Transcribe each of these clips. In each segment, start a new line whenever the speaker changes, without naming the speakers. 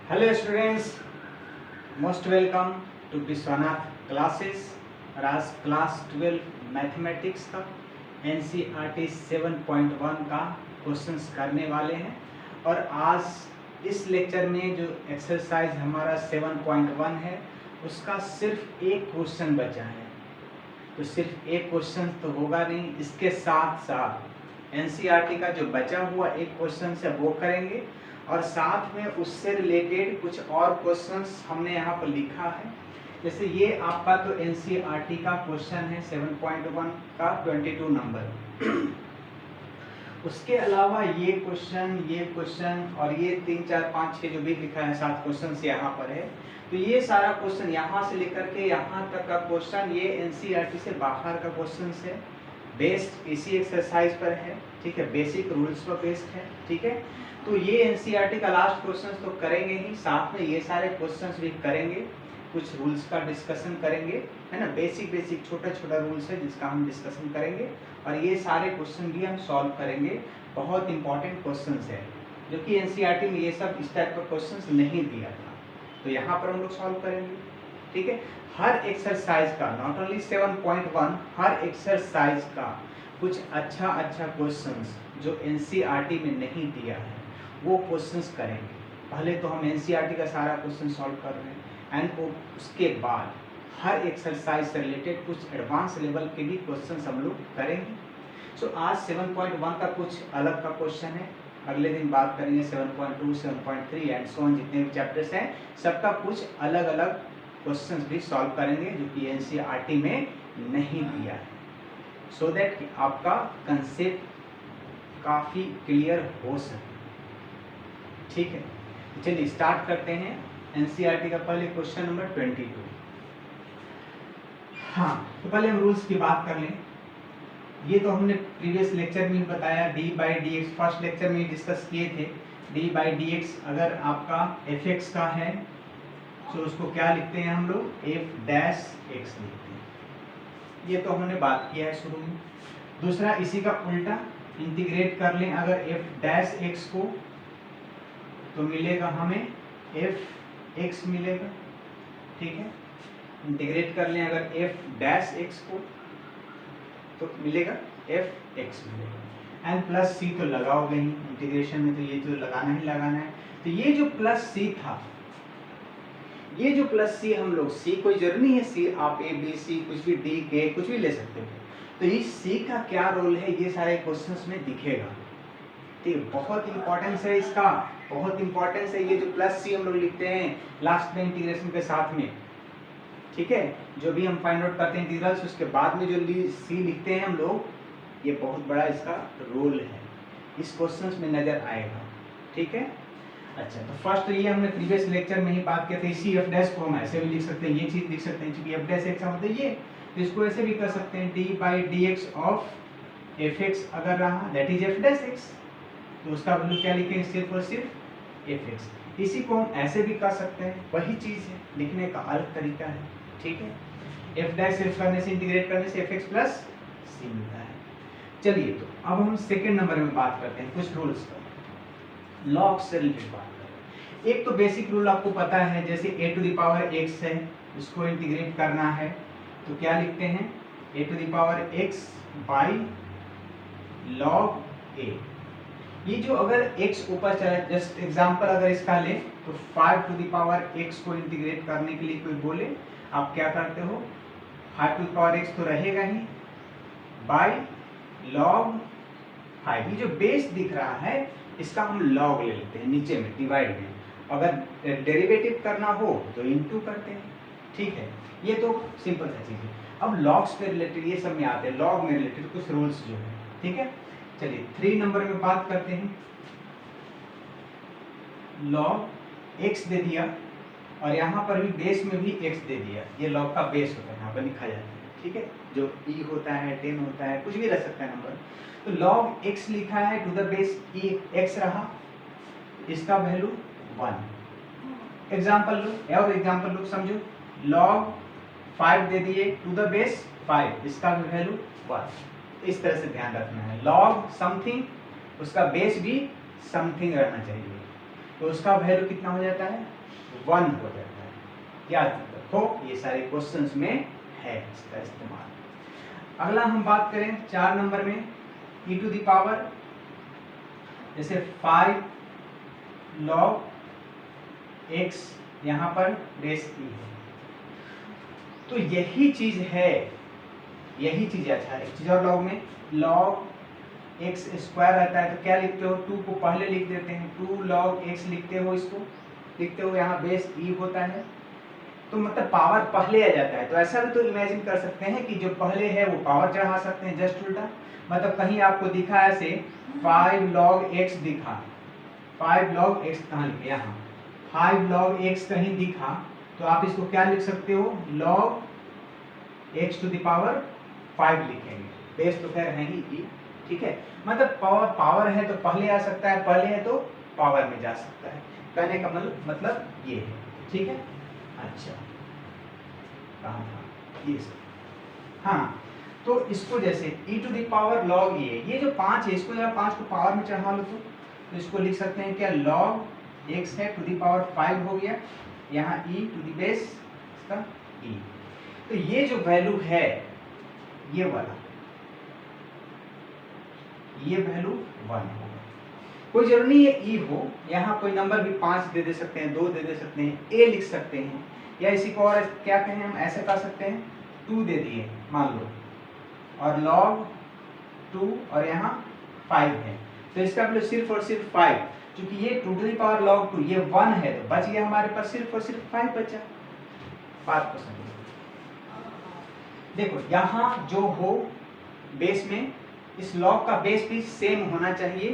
Hello students, most welcome to Vishwanath Classes. और आज class 12 mathematics का NCERT 7.1 का क्वेश्चंस करने वाले हैं। और आज इस लेक्चर में जो एक्सरसाइज हमारा 7.1 है उसका सिर्फ एक क्वेश्चन बचा है। तो सिर्फ एक क्वेश्चन तो होगा नहीं, इसके साथ साथ NCERT का जो बचा हुआ एक क्वेश्चन है वो करेंगे और साथ में उससे रिलेटेड कुछ और क्वेश्चंस हमने यहाँ पर लिखा है। जैसे ये आपका तो NCERT का क्वेश्चन है 7.1 का 22 नंबर। उसके अलावा ये क्वेश्चन और ये 3, 4, 5, 6 जो भी लिखा है 7 क्वेश्चन यहाँ पर है। तो ये सारा क्वेश्चन यहाँ से लेकर के यहाँ तक का क्वेश्चन ये NCERT से बाहर का क्वेश्चन है, बेस्ड इसी एक्सरसाइज पर है। ठीक है, बेसिक रूल्स पर बेस्ड है। ठीक है, तो ये NCERT का लास्ट क्वेश्चन तो करेंगे ही, साथ में ये सारे क्वेश्चंस भी करेंगे, कुछ रूल्स का डिस्कशन करेंगे, है ना। बेसिक छोटा रूल्स है जिसका हम डिस्कशन करेंगे और ये सारे क्वेश्चन भी हम सॉल्व करेंगे। बहुत इंपॉर्टेंट क्वेश्चंस है जो कि NCERT में ये सब इस टाइप का क्वेश्चंस नहीं दिया था, तो यहाँ पर हम लोग सॉल्व करेंगे। ठीक है, हर एक्सरसाइज का, नॉट ओनली 7.1, हर एक्सरसाइज का कुछ अच्छा क्वेश्चंस जो NCERT में नहीं दिया है वो क्वेश्चंस करेंगे। पहले तो हम NCERT का सारा क्वेश्चन सॉल्व कर रहे हैं एंड उसके बाद हर एक्सरसाइज से रिलेटेड कुछ एडवांस लेवल के भी क्वेश्चंस हम लोग करेंगे। सो आज 7.1 का कुछ अलग का क्वेश्चन है, अगले दिन बात करेंगे 7.2, 7.3 एंड सो ऑन, जितने भी चैप्टर्स हैं सबका कुछ अलग क्वेश्चंस भी सॉल्व करेंगे जो कि NCERT में नहीं दिया है, सो दैट कि आपका कंसेप्ट काफ़ी क्लियर हो सके। ठीक है, चलिए स्टार्ट करते हैं NCERT का पहले क्वेश्चन नंबर 22। हाँ, तो पहले हम रूल्स की बात कर लें। ये तो हमने प्रीवियस लेक्चर में बताया, d/dx फर्स्ट लेक्चर में डिस्कस किए थे। d/dx अगर आपका fx का है तो उसको क्या लिखते हैं हम लोग, f'(x) लिखते हैं। ये तो हमने बात किया है शुरू में। दूसरा इसी का उल्टा इंटीग्रेट कर लें अगर f'(x) को तो मिलेगा हमें f(x) मिलेगा। ठीक है, इंटीग्रेट कर लें अगर f'(x) को तो मिलेगा f(x) मिलेगा। एंड प्लस c तो लगाओगे ही इंटीग्रेशन में, तो ये तो लगाना है। तो ये जो प्लस c था, ये जो प्लस c हम लोग, c कोई जरूरी नहीं है, c आप a b c कुछ भी d k कुछ भी ले सकते हो। तो ये c का क्या रोल है ये सारे क्वेश्चंस में दिखेगा। ठीक, बहुत इंपॉर्टेंस है इसका, बहुत इंपॉर्टेंस है। ये जो प्लस c हम लोग लिखते हैं लास्ट में इंटीग्रेशन के साथ में, ठीक है, जो भी हम फाइंड आउट करते हैं इंटीग्रल्स उसके बाद में जो c लिखते हैं हम लोग, ये बहुत बड़ा इसका रोल है, इस क्वेश्चंस में नजर आएगा। ठीक है, अच्छा, तो फर्स्ट तो ये हमने प्रीवियस लेक्चर में ही बात किया था। इसी f' को हम ऐसे भी लिख सकते हैं, ये चीज लिख सकते हैं क्योंकि f'(x) का मतलब ये, तो इसको ऐसे भी कर सकते हैं d/dx ऑफ fx अगर रहा दैट इज f'(x), तो उसका वैल्यू क्या लिखेंगे, सिर्फ और सिर्फ fx। इसी को हम ऐसे भी कर सकते हैं, वही चीज है, लिखने का अलग तरीका है। ठीक है, f' करने से, इंटीग्रेट करने से fx प्लस c मिलता है। चलिए, तो अब हम सेकंड नंबर में बात करते हैं कुछ रूल्स का, लॉग से रिलेटेड बात करें। एक तो बेसिक रूल आपको पता है, जैसे a⁴x है, उसको इंटीग्रेट करना है तो क्या लिखते हैं, a⁴x बाई log a। ये जो अगर x ऊपर चला, जस्ट एग्जांपल अगर इसका ले तो 5⁴x को इंटीग्रेट करने के लिए कोई बोले, आप क्या करते हो, 5⁴x तो रहेगा ही बाई log 5। ये जो बेस दिख रहा है इसका हम log ले लेते हैं, नीचे में डिवाइड में, अगर डेरिवेटिव करना हो तो इनटू करते हैं। ठीक है, ये तो सिंपल सा चीज है। अब लॉग्स पे रिलेटेड ये सब में आते हैं, लॉग में रिलेटेड कुछ रूल्स जो है। ठीक है, चलिए 3 नंबर में बात करते हैं। log x दे दिया और यहाँ पर भी बेस में भी x दे दिया, ये log का बेस होता है, यहाँ पर लिखा जाता है। ठीक है, जो e होता है, 10 होता है, कुछ भी रह सकता है नंबर। तो log x लिखा है, to the base e x रहा, इसका वैल्यू 1। एग्जाम्पल लो और एग्जाम्पल लो, समझो, log 5 दे दिए टू द बेस 5, इसका भी वैल्यू 1। इस तरह से ध्यान रखना है, log समथिंग उसका बेस भी समथिंग रहना चाहिए, तो उसका वैल्यू कितना हो जाता है 1 हो जाता है। याद रखो ये सारे क्वेश्चंस में है इसका इस्तेमाल। अगला हम बात करें 4 नंबर में e टू द पावर, जैसे 5 log x यहाँ पर बेस e है, तो यही चीज है, यही चीज है। अच्छा एक चीज और लॉग में log x स्क्वायर रहता है तो क्या लिखते हो, 2 को पहले लिख देते हैं, 2 log x लिखते हो, इसको लिखते हो, यहाँ बेस e होता है तो मतलब पावर पहले आ जाता है। तो ऐसा भी तो इमेजिन कर सकते हैं कि जो पहले है वो पावर चढ़ा सकते हैं, जस्ट उल्टा। मतलब कहीं आपको दिखा ऐसे 5 log x दिखा, 5 log x कहाँ लिखे, यहाँ 5 log x कहीं दिखा तो आप इसको क्या लिख सकते हो, log x to the power 5 लिखेंगे, बेस तो खैर है ही e, ठीक है। मतलब पावर है तो पहले आ सकता है, पहले है तो पावर में जा सकता है, कहने का मतलब ये है, ठीक है। अच्छा कहाँ था ये सब, हाँ तो इसको जैसे e to the power log ये जो 5 है इसको जरा 5 को पावर में चढ़ा लो तो इसको लिख सकते हैं क्या, log x है टू द पावर 5 हो गया, यहाँ e टू द बेस इसका e। तो ये जो वैल्यू है ये वाला, ये वैल्यू 1 होगा, कोई जरूरी नहीं है e हो, यहाँ कोई नंबर भी 5 दे सकते हैं, 2 दे सकते हैं, a लिख सकते हैं, या इसी को और क्या कहें हम ऐसे कर सकते हैं, 2 दे दिए मान लो और log 2 और यहाँ 5 है तो इसका वैल्यू सिर्फ और सिर्फ 5, क्योंकि ये 2 टू द पावर log 2 ये 1 है तो बच गया हमारे पास सिर्फ और सिर्फ 5 बचा। बात को समझो, देखो यहाँ जो हो बेस में इस log का बेस भी सेम होना चाहिए,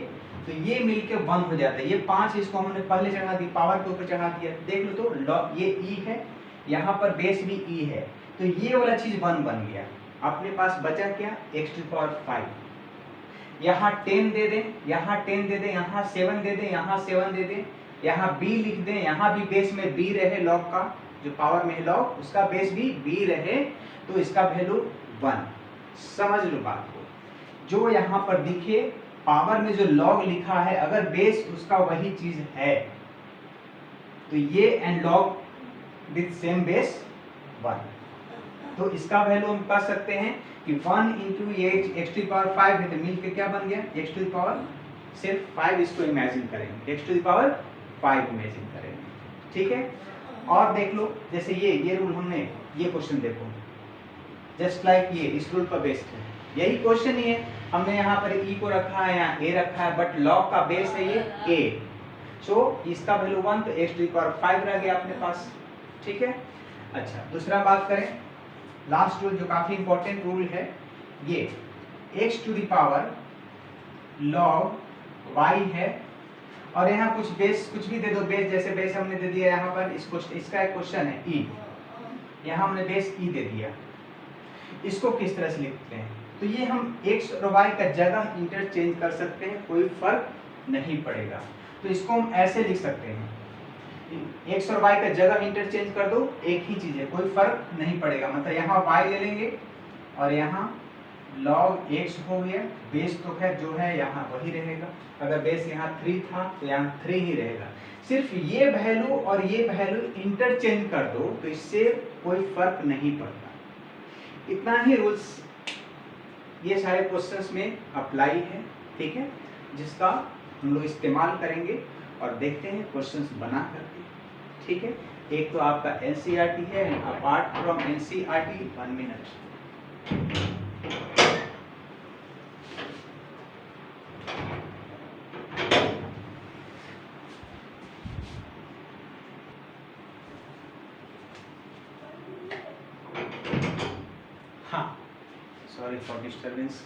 तो ये मिलके 1 हो जाता है। ये 5 इसको हमने पहले चढ़ा दी, पावर के ऊपर चढ़ा दिया, देख लो तो log ये e है, यहाँ पर बेस भी e है, तो ये वाला चीज 1 बन गया। अपने पास बचा क्या, x टू द पावर 5, यहाँ 10 दे दें, यहाँ 10 दे दें, यहाँ 7 दे दें, यहाँ 7 दे दें, यहाँ b लिख दें, यहाँ भी बेस में b रहे, log का जो पावर में है log उसका बेस भी b रहे, तो इसका वैल्यू 1। समझ लो बात को, जो यहाँ पर दिखे पावर में जो log लिखा है अगर बेस उसका वही चीज है तो ये and log with same base 1, तो इसका वैल्यू हम कर सकते हैं कि 1 into x to the power 5 है तो मिल के क्या बन गया, एक्स टू द पावर सिर्फ 5, इसको इमेजिन करेंगे, x to the power 5 imagine करेंगे, ठीक है। और देख लो जैसे ये रूल हमने, ये क्वेश्चन देखो जस्ट लाइक ये इस रूल पर बेस्ड है, यही क्वेश्चन ही है, हमने यहाँ पर e को रखा है, यहाँ a रखा है, बट log का बेस है ये a, सो इसका वैल्यू 1 तो एक्स टू द पावर 5 रह गया अपने पास, ठीक है। अच्छा दूसरा बात करें, लास्ट रूल जो काफी इंपॉर्टेंट रूल है, ये x to the power log y है और यहाँ कुछ बेस कुछ भी दे दो, बेस जैसे बेस हमने दे दिया यहाँ पर, इसका एक क्वेश्चन है e, यहाँ हमने बेस e दे दिया, इसको किस तरह से लिखते हैं, तो ये हम x और y का जगह इंटरचेंज कर सकते हैं, कोई फर्क नहीं पड़ेगा। तो इसको हम ऐसे लिख सकते हैं, x और y का जगह इंटरचेंज कर दो, एक ही चीज है, कोई फर्क नहीं पड़ेगा। मतलब यहाँ y ले लेंगे और यहाँ log x हो गया, बेस तो खैर जो है यहाँ वही रहेगा, अगर बेस यहाँ 3 था तो यहाँ 3 ही रहेगा, सिर्फ ये वैल्यू और ये वैल्यू इंटरचेंज कर दो तो इससे कोई फर्क नहीं पड़ता। इतना ही रूल्स ये सारे क्वेश्चंस में अप्लाई है, ठीक है, जिसका हम लोग इस्तेमाल करेंगे और देखते हैं क्वेश्चंस बना करके, ठीक है। एक तो आपका एनसीईआरटी है, अपार्ट फ्रॉम एनसीईआरटी 1 मिनट। हाँ सॉरी फॉर डिस्टर्बेंस,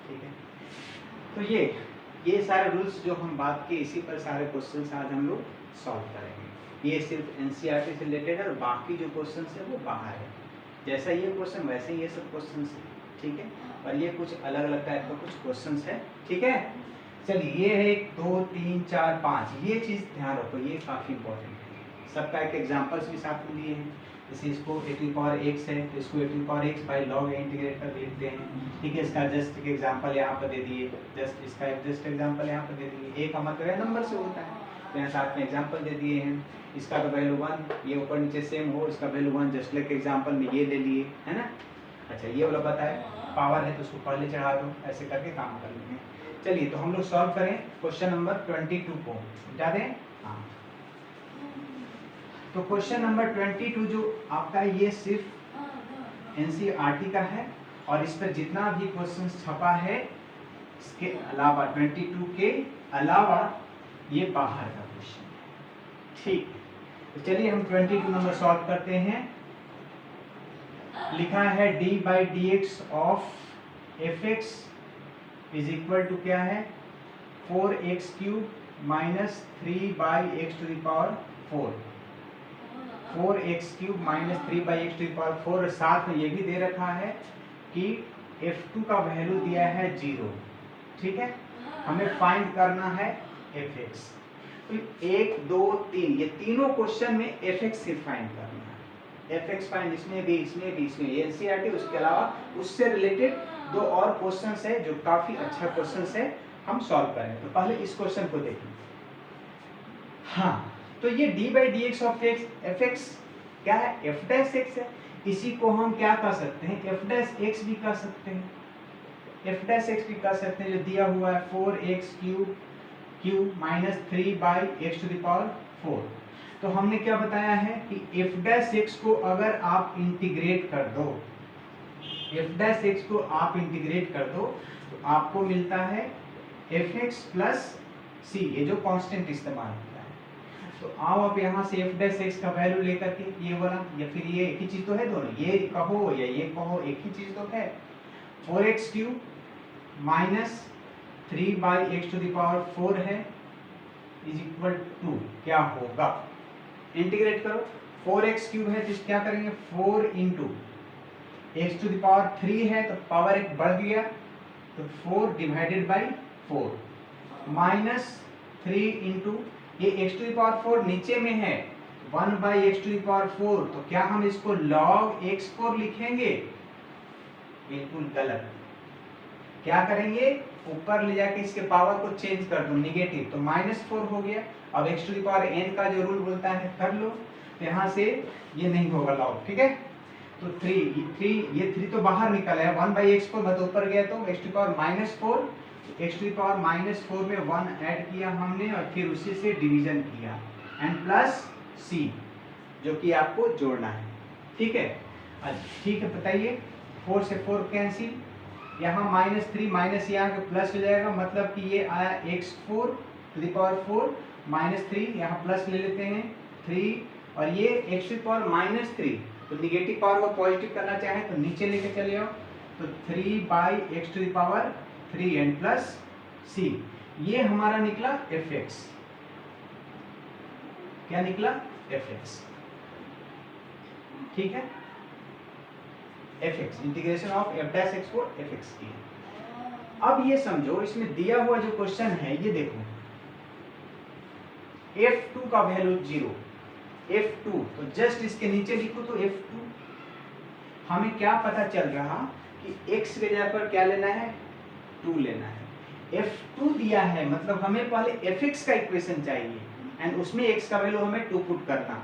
ठीक है। तो ये सारे रूल्स जो हम बात किए इसी पर सारे क्वेश्चंस आज हम लोग सॉल्व करेंगे। ये सिर्फ एनसीईआरटी से रिलेटेड है और बाकी जो क्वेश्चंस है वो बाहर है, जैसा ये क्वेश्चन वैसे ये सब क्वेश्चंस है, ठीक है। और ये कुछ अलग अलग टाइप का कुछ क्वेश्चंस है, ठीक है। चलिए ये है 1 2 3 4 5, ये चीज़ ध्यान रखो, ये काफ़ी इंपॉर्टेंट है। सबका एक एग्जाम्पल्स भी साथ में लिए हैं, जैसे इसको a to the power x है तो इसको a to the power x by log integrate कर लिखते हैं, ठीक है। इसका जस्ट एक एग्जांपल यहाँ पर दे दिए, जस्ट इसका जस्ट एग्जांपल यहाँ पर दे दिए। a का मतलब है नंबर से होता है, तो यहाँ साथ में एग्जाम्पल दे दिए हैं। इसका तो वैल्यू 1, ये ऊपर नीचे सेम हो, इसका वैल्यू 1 जस्ट लाइक एग्जाम्पल में ये ले लिए, है ना। अच्छा ये वाला पता है, पावर है तो उसको पहले चढ़ा दो, ऐसे करके काम कर लेंगे। चलिए तो हम लोग सॉल्व करें क्वेश्चन नंबर 22 को, बता दें। हाँ, तो क्वेश्चन नंबर 22 जो आपका ये सिर्फ NCERT का है, और इस पर जितना भी क्वेश्चन छपा है इसके अलावा 22 के अलावा ये बाहर का क्वेश्चन है, ठीक। तो चलिए हम 22 नंबर सॉल्व करते हैं। लिखा है d/dx of fx is equal to क्या है, 4x³ minus 3/x⁴, 4x³ minus 3/x⁴, और साथ में ये भी दे रखा है कि f2 का वैल्यू दिया है 0, ठीक है। हमें फाइंड करना है fx। तो 1 2 3 ये तीनों क्वेश्चन में fx सिर्फ फाइंड करना है, fx फाइंड इसमें भी, इसमें भी, इसमें NCERT। उसके अलावा उससे रिलेटेड 2 और क्वेश्चंस है जो काफी अच्छा क्वेश्चंस है, हम सॉल्व करेंगे। तो पहले इस क्वेश्चन को देखें। हाँ, तो ये d/dx ऑफ fx क्या है, f' है। इसी को हम क्या कर सकते हैं, f' भी कर सकते हैं, f' भी कर सकते हैं, जो दिया हुआ है 4x³ माइनस 3/x⁴। तो हमने क्या बताया है कि f' को अगर आप इंटीग्रेट कर दो, f' को आप इंटीग्रेट कर दो तो आपको मिलता है fx प्लस c, ये जो कांस्टेंट इस्तेमाल होता है। तो आओ आप यहाँ से f' का वैल्यू लेकर के, ये वाला या फिर ये एक ही चीज तो है दोनों, ये कहो या ये कहो एक ही चीज तो है। 4x³ माइनस 3/x⁴ है इज इक्वल टू क्या होगा, इंटीग्रेट करो। 4x³ है तो क्या करेंगे, 4 इंटू x⁴ है तो पावर 1 बढ़ गया, तो 4 डिवाइडेड बाई 4 माइनस 3 इंटू ये x⁴ नीचे में है 1/x⁴, तो क्या हम इसको log x4 लिखेंगे, बिल्कुल गलत। क्या करेंगे, ऊपर ले जाके इसके पावर को चेंज कर दो निगेटिव, तो -4 हो गया। अब x⁴n का जो रूल बोलता है कर लो, तो यहाँ से ये नहीं होगा लॉग, ठीक है। तो 3 तो बाहर निकला है, 1/x4 मतलब ऊपर गया तो x⁻⁻4, x⁻⁻4 में 1 ऐड किया हमने और फिर उसी से डिवीजन किया, एंड प्लस c जो कि आपको जोड़ना है, ठीक है। अच्छा ठीक है, बताइए 4 से 4 कैंसिल, यहाँ -3 माइनस यहाँ के प्लस हो जाएगा, मतलब कि ये आया x4⁴ -3, यहाँ प्लस ले लेते हैं 3, और ये x⁻⁻3, तो निगेटिव पावर को पॉजिटिव करना चाहे तो नीचे लेके चले आओ, तो 3/x⁴ एंड प्लस c, ये हमारा निकला fx। क्या निकला, fx, ठीक है। fx इंटीग्रेशन ऑफ f' को fx की। अब ये समझो इसमें दिया हुआ जो क्वेश्चन है, ये देखो f2 का वैल्यू 0, f2 तो जस्ट इसके नीचे लिखो तो f2। हमें क्या पता चल रहा कि x के जगह पर क्या लेना है, 2 लेना है। f2 दिया है मतलब हमें पहले fx का इक्वेशन चाहिए, एंड उसमें x का वैल्यू हमें 2 पुट करना,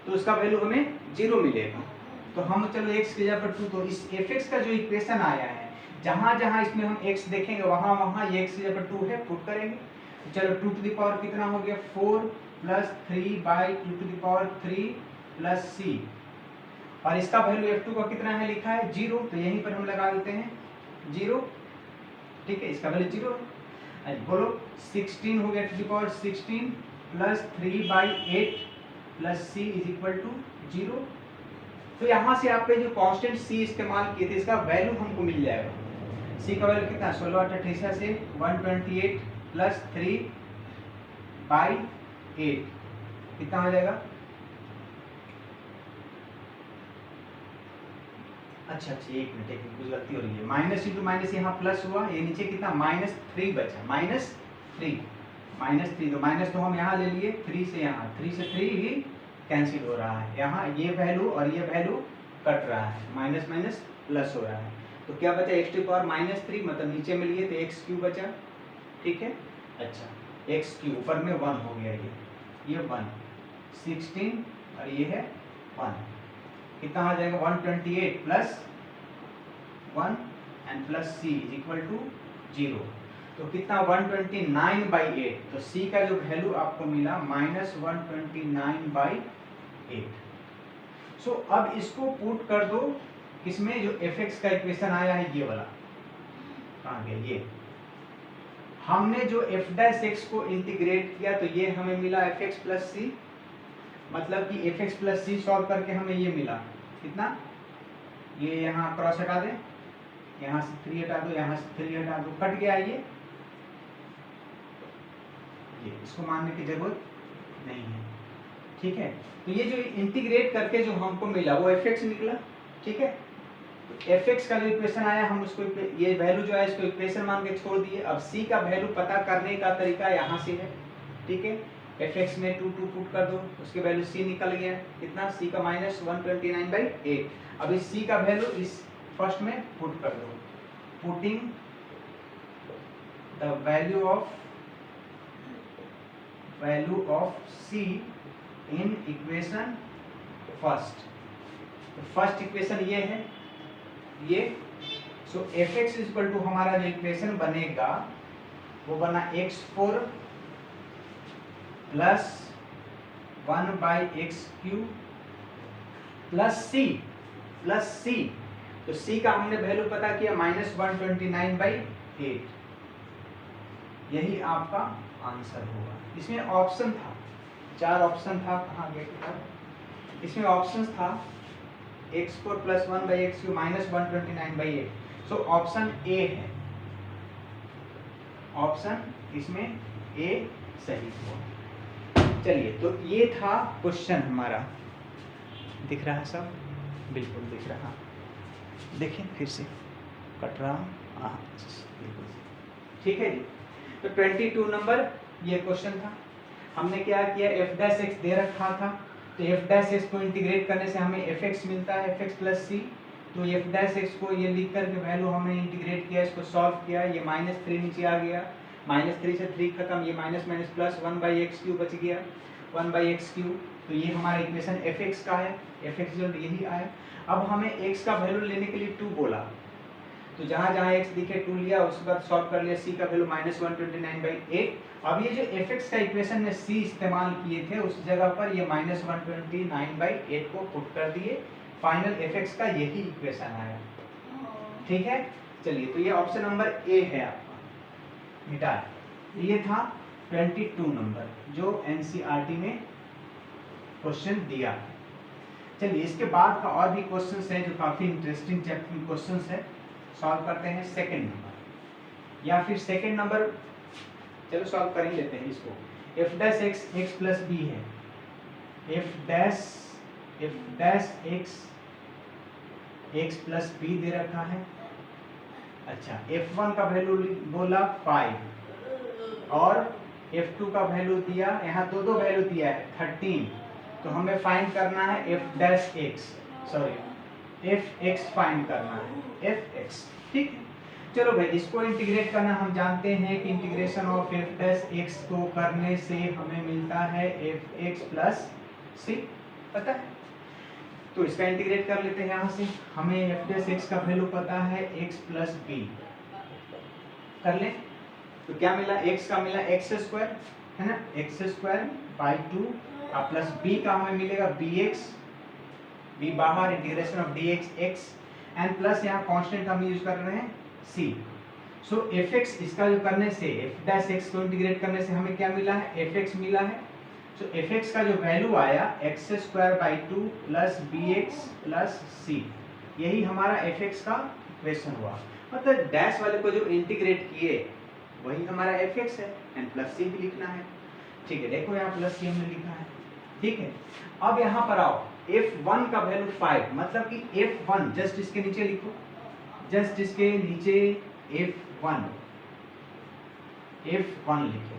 तो उसका वैल्यू हमें 0 मिलेगा। तो हम चलो x की जगह पर 2, तो इस fx का जो इक्वेशन आया है, जहां जहां इसमें हम x देखेंगे वहां वहां ये x की जगह पर 2 है, पुट करेंगे। तो चलो 2 टू द पावर कितना हो गया, 4 plus 3/2 to the power 3 plus c, और इसका वैल्यू f2 का कितना है, लिखा है 0, तो यहीं पर हम लगा देते हैं 0, ठीक है, इसका वैल्यू 0। अच्छा बोलो 16 हो गया to the power 16 plus 3/8 plus c is equal to 0। तो यहाँ से आपके जो कांस्टेंट c इस्तेमाल किए थे, इसका वैल्यू हमको मिल जाएगा। c का वैल्यू कितना, 16 से 128 प्लस 3/8 कितना हो जाएगा। अच्छा एक मिनट, कुछ गलती हो रही है, माइनस इंटू माइनस यहाँ प्लस हुआ, ये नीचे कितना -3 बचा, -3 तो माइनस तो हम यहाँ ले लिए 3 से, यहाँ 3 से 3 ही कैंसिल हो रहा है, यहाँ ये वैल्यू और ये वैल्यू कट रहा है, माइनस माइनस प्लस हो रहा है, तो क्या बचा x⁻³ मतलब नीचे में लिए तो x³ बचा, ठीक है। अच्छा एक्स क्यू, ऊपर में 1 हो गया, ये 1 16 और ये है 1, कितना आ जाएगा 128 plus 1 and plus c is equal to 0, तो कितना 129/8, तो सी का जो वैल्यू आपको मिला -129/8। सो अब इसको पुट कर दो किसमें, जो fx का इक्वेशन आया है ये वाला, कहाँ गया ये, हमने जो f' को इंटीग्रेट किया तो ये हमें मिला fx प्लस सी, मतलब कि fx प्लस सी सॉल्व करके हमें ये मिला कितना, ये यहाँ क्रॉस हटा दें, यहाँ से 3 हटा दो, यहाँ से 3 हटा दो, कट गया ये इसको मानने की जरूरत नहीं है, ठीक है। तो ये जो इंटीग्रेट करके जो हमको मिला वो fx निकला, ठीक है। तो fx का जो इक्वेशन आया हम उसको ये वैल्यू जो है इसको इक्वेशन मान के छोड़ दिए। अब c का वैल्यू पता करने का तरीका यहाँ से है, ठीक है। fx में 2 पुट कर दो, उसके वैल्यू c निकल गया, कितना c का -129/8। अब इस c का वैल्यू इस फर्स्ट में पुट कर दो, putting the value of c in equation first, तो फर्स्ट इक्वेशन ये है ये। सो fx इक्वल टू हमारा जो इक्वेशन बनेगा वो बना x4 plus 1/x³ plus c, तो c का हमने वैल्यू पता किया -129/8, यही आपका आंसर होगा। इसमें ऑप्शन था, 4 ऑप्शन था, कहाँ गया, इसमें ऑप्शन था x4 plus 1/x³ -129/8, so option A है, ऑप्शन इसमें ए सही हुआ। चलिए, तो ये था क्वेश्चन हमारा, दिख रहा है सब, बिल्कुल दिख रहा, देखिए फिर से कट रहा, हाँ बिल्कुल ठीक है जी। तो 22 नंबर ये क्वेश्चन था, हमने क्या किया, f' दे रखा था, तो f' को इंटीग्रेट करने से हमें fx मिलता है, fx प्लस सी, तो f' को ये लिख कर के वैल्यू हमने इंटीग्रेट किया, इसको सॉल्व किया, ये -3 नीचे आ गया, -3 से 3 खत्म, ये माइनस प्लस 1/x³ बच गया, 1/x³, तो ये हमारा इक्वेशन fx का है, fx जो यही आया। अब हमें x का वैल्यू लेने के लिए 2 बोला, तो जहाँ जहाँ x दिखे 2 लिया, उसके बाद सॉल्व कर लिया, c का वैल्यू -129/8। अब ये जो fx का इक्वेशन में c इस्तेमाल किए थे उस जगह पर ये -129/8 को पुट कर दिए, फाइनल fx का यही इक्वेशन आया, ठीक है। चलिए, तो ये ऑप्शन नंबर ए है आपका, मिटा। ये था 22 नंबर जो एनसीईआरटी में क्वेश्चन दिया। चलिए, इसके बाद का और भी क्वेश्चंस हैं जो काफी इंटरेस्टिंग चैप्टर क्वेश्चंस है, सॉल्व करते हैं सेकंड नंबर, या फिर सेकंड नंबर चलो सॉल्व कर ही लेते हैं इसको। f' x प्लस b है, f' x प्लस b दे रखा है। अच्छा, f1 का वैल्यू बोला 5 और f2 का वैल्यू दिया, यहाँ दो वैल्यू दिया है 13, तो हमें फाइंड करना है fx फाइंड करना है, fx, ठीक है। चलो भाई, इसको इंटीग्रेट करना हम जानते हैं कि इंटीग्रेशन ऑफ f' को करने से हमें मिलता है fx प्लस c, पता है, तो इसका इंटीग्रेट कर लेते हैं। यहाँ से हमें f' का वैल्यू पता है x प्लस b, कर ले, तो क्या मिला, x का मिला x² है ना, x²/2 प्लस b का हमें मिलेगा bx, b बाहर, integration of dx x, and plus यहाँ कांस्टेंट हम यूज कर रहे हैं c। सो fx इसका जो करने से f' को इंटीग्रेट करने से हमें क्या मिला है, fx मिला है। सो fx का जो वैल्यू आया x²/2 plus bx plus c, यही हमारा fx का इक्वेशन हुआ, मतलब डैश वाले को जो इंटीग्रेट किए वही हमारा fx है, एंड प्लस c भी लिखना है, ठीक है। देखो यहाँ प्लस c हमने लिखा है, ठीक है। अब यहाँ पर आओ, f1 का वैल्यू 5, मतलब कि f1 जस्ट इसके नीचे लिखो, जस्ट इसके नीचे f1 लिखे,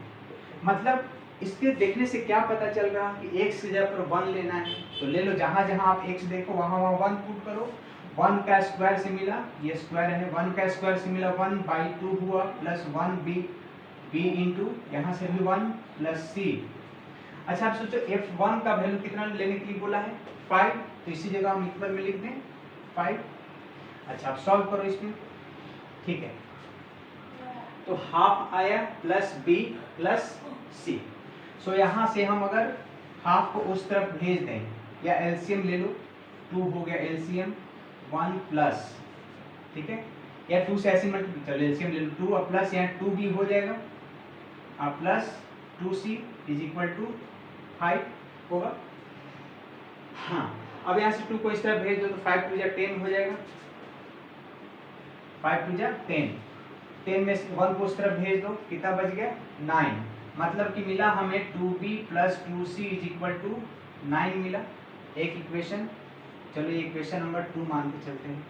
मतलब इसके देखने से क्या पता चल रहा कि x की जगह पर 1 लेना है, तो ले लो, जहां जहां आप x देखो वहां 1 पुट करो। 1 का स्क्वायर से मिला, ये स्क्वायर है, 1 का स्क्वायर से मिला 1/2 हुआ, प्लस 1b b इंटू यहाँ से भी 1 प्लस c। अच्छा आप सोचो f1 का वैल्यू कितना लेने के लिए बोला है 5, तो इसी जगह हम इक्वल में लिख दें 5। अच्छा आप सॉल्व करो इसमें, ठीक है। तो हाफ आया प्लस b प्लस c। सो यहाँ से हम अगर हाफ को उस तरफ भेज दें या एलसीएम ले लो, 2 हो गया एलसीएम 1 प्लस, ठीक है, या 2 से ऐसे मल्टीप्लाई, चलो एलसीएम ले लो 2 और प्लस यहाँ 2b हो जाएगा और plus 2c is equal to 5 होगा। हाँ अब यहाँ से 2 को इस तरफ भेज दो तो 5 2 जा 10 हो जाएगा, 5 2 जा 10, 10 में से 1 को उस तरफ भेज दो, कितना बच गया 9, मतलब कि मिला हमें 2b plus 2c is equal to 9 मिला, एक इक्वेशन। चलो ये इक्वेशन नंबर 2 मान के चलते हैं,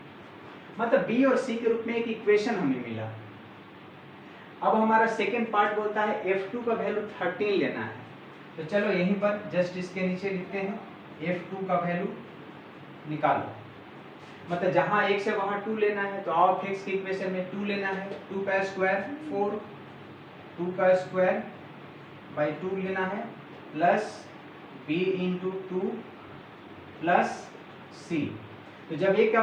मतलब b और c के रूप में एक इक्वेशन हमें मिला। अब हमारा सेकेंड पार्ट बोलता है f2 का वैल्यू 13 लेना है, तो चलो यहीं पर जस्ट इसके नीचे लिखते हैं f2 का वैल्यू निकालो, मतलब जहां 1 से वहां 2 लेना है, तो ऑफ x के इक्वेशन में 2 लेना है, 2 का स्क्वायर 4, 2 का स्क्वायर बाई 2 लेना है plus b into 2 plus c। तो जब एक का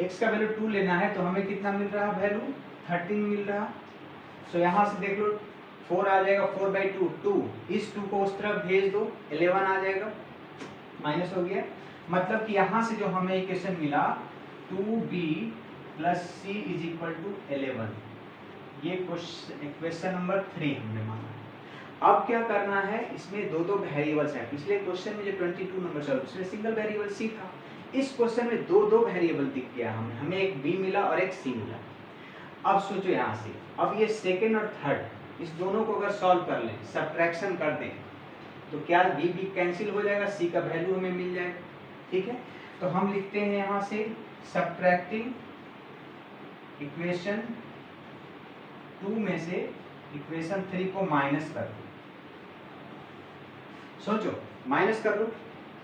x का वैल्यू 2 लेना है तो हमें कितना मिल रहा वैल्यू 13 मिल रहा। सो यहाँ से देख लो 4 आ जाएगा, 4 बाई 2 2, इस 2 को उस तरफ भेज दो 11 आ जाएगा, माइनस हो गया, मतलब कि यहाँ से जो हमें इक्वेशन मिला 2b plus c is equal to 11, ये इक्वेशन नंबर 3 हमने माना। अब क्या करना है, इसमें दो वेरिएबल्स हैं, पिछले क्वेश्चन में जो 22 नंबर सॉल्व उसमें सिंगल वेरिएबल c था, इस क्वेश्चन में दो वेरिएबल दिख गया हमें एक b मिला और एक c मिला। अब सोचो यहाँ से, अब ये सेकेंड और थर्ड इस दोनों को अगर सॉल्व कर लें, सब्ट्रैक्शन कर दें, तो क्या b कैंसिल हो जाएगा, c का वैल्यू हमें मिल जाएगा, ठीक है। तो हम लिखते हैं यहाँ से सब्ट्रैक्टिंग इक्वेशन 2 में से इक्वेशन 3 को माइनस कर दो। सोचो माइनस कर लो,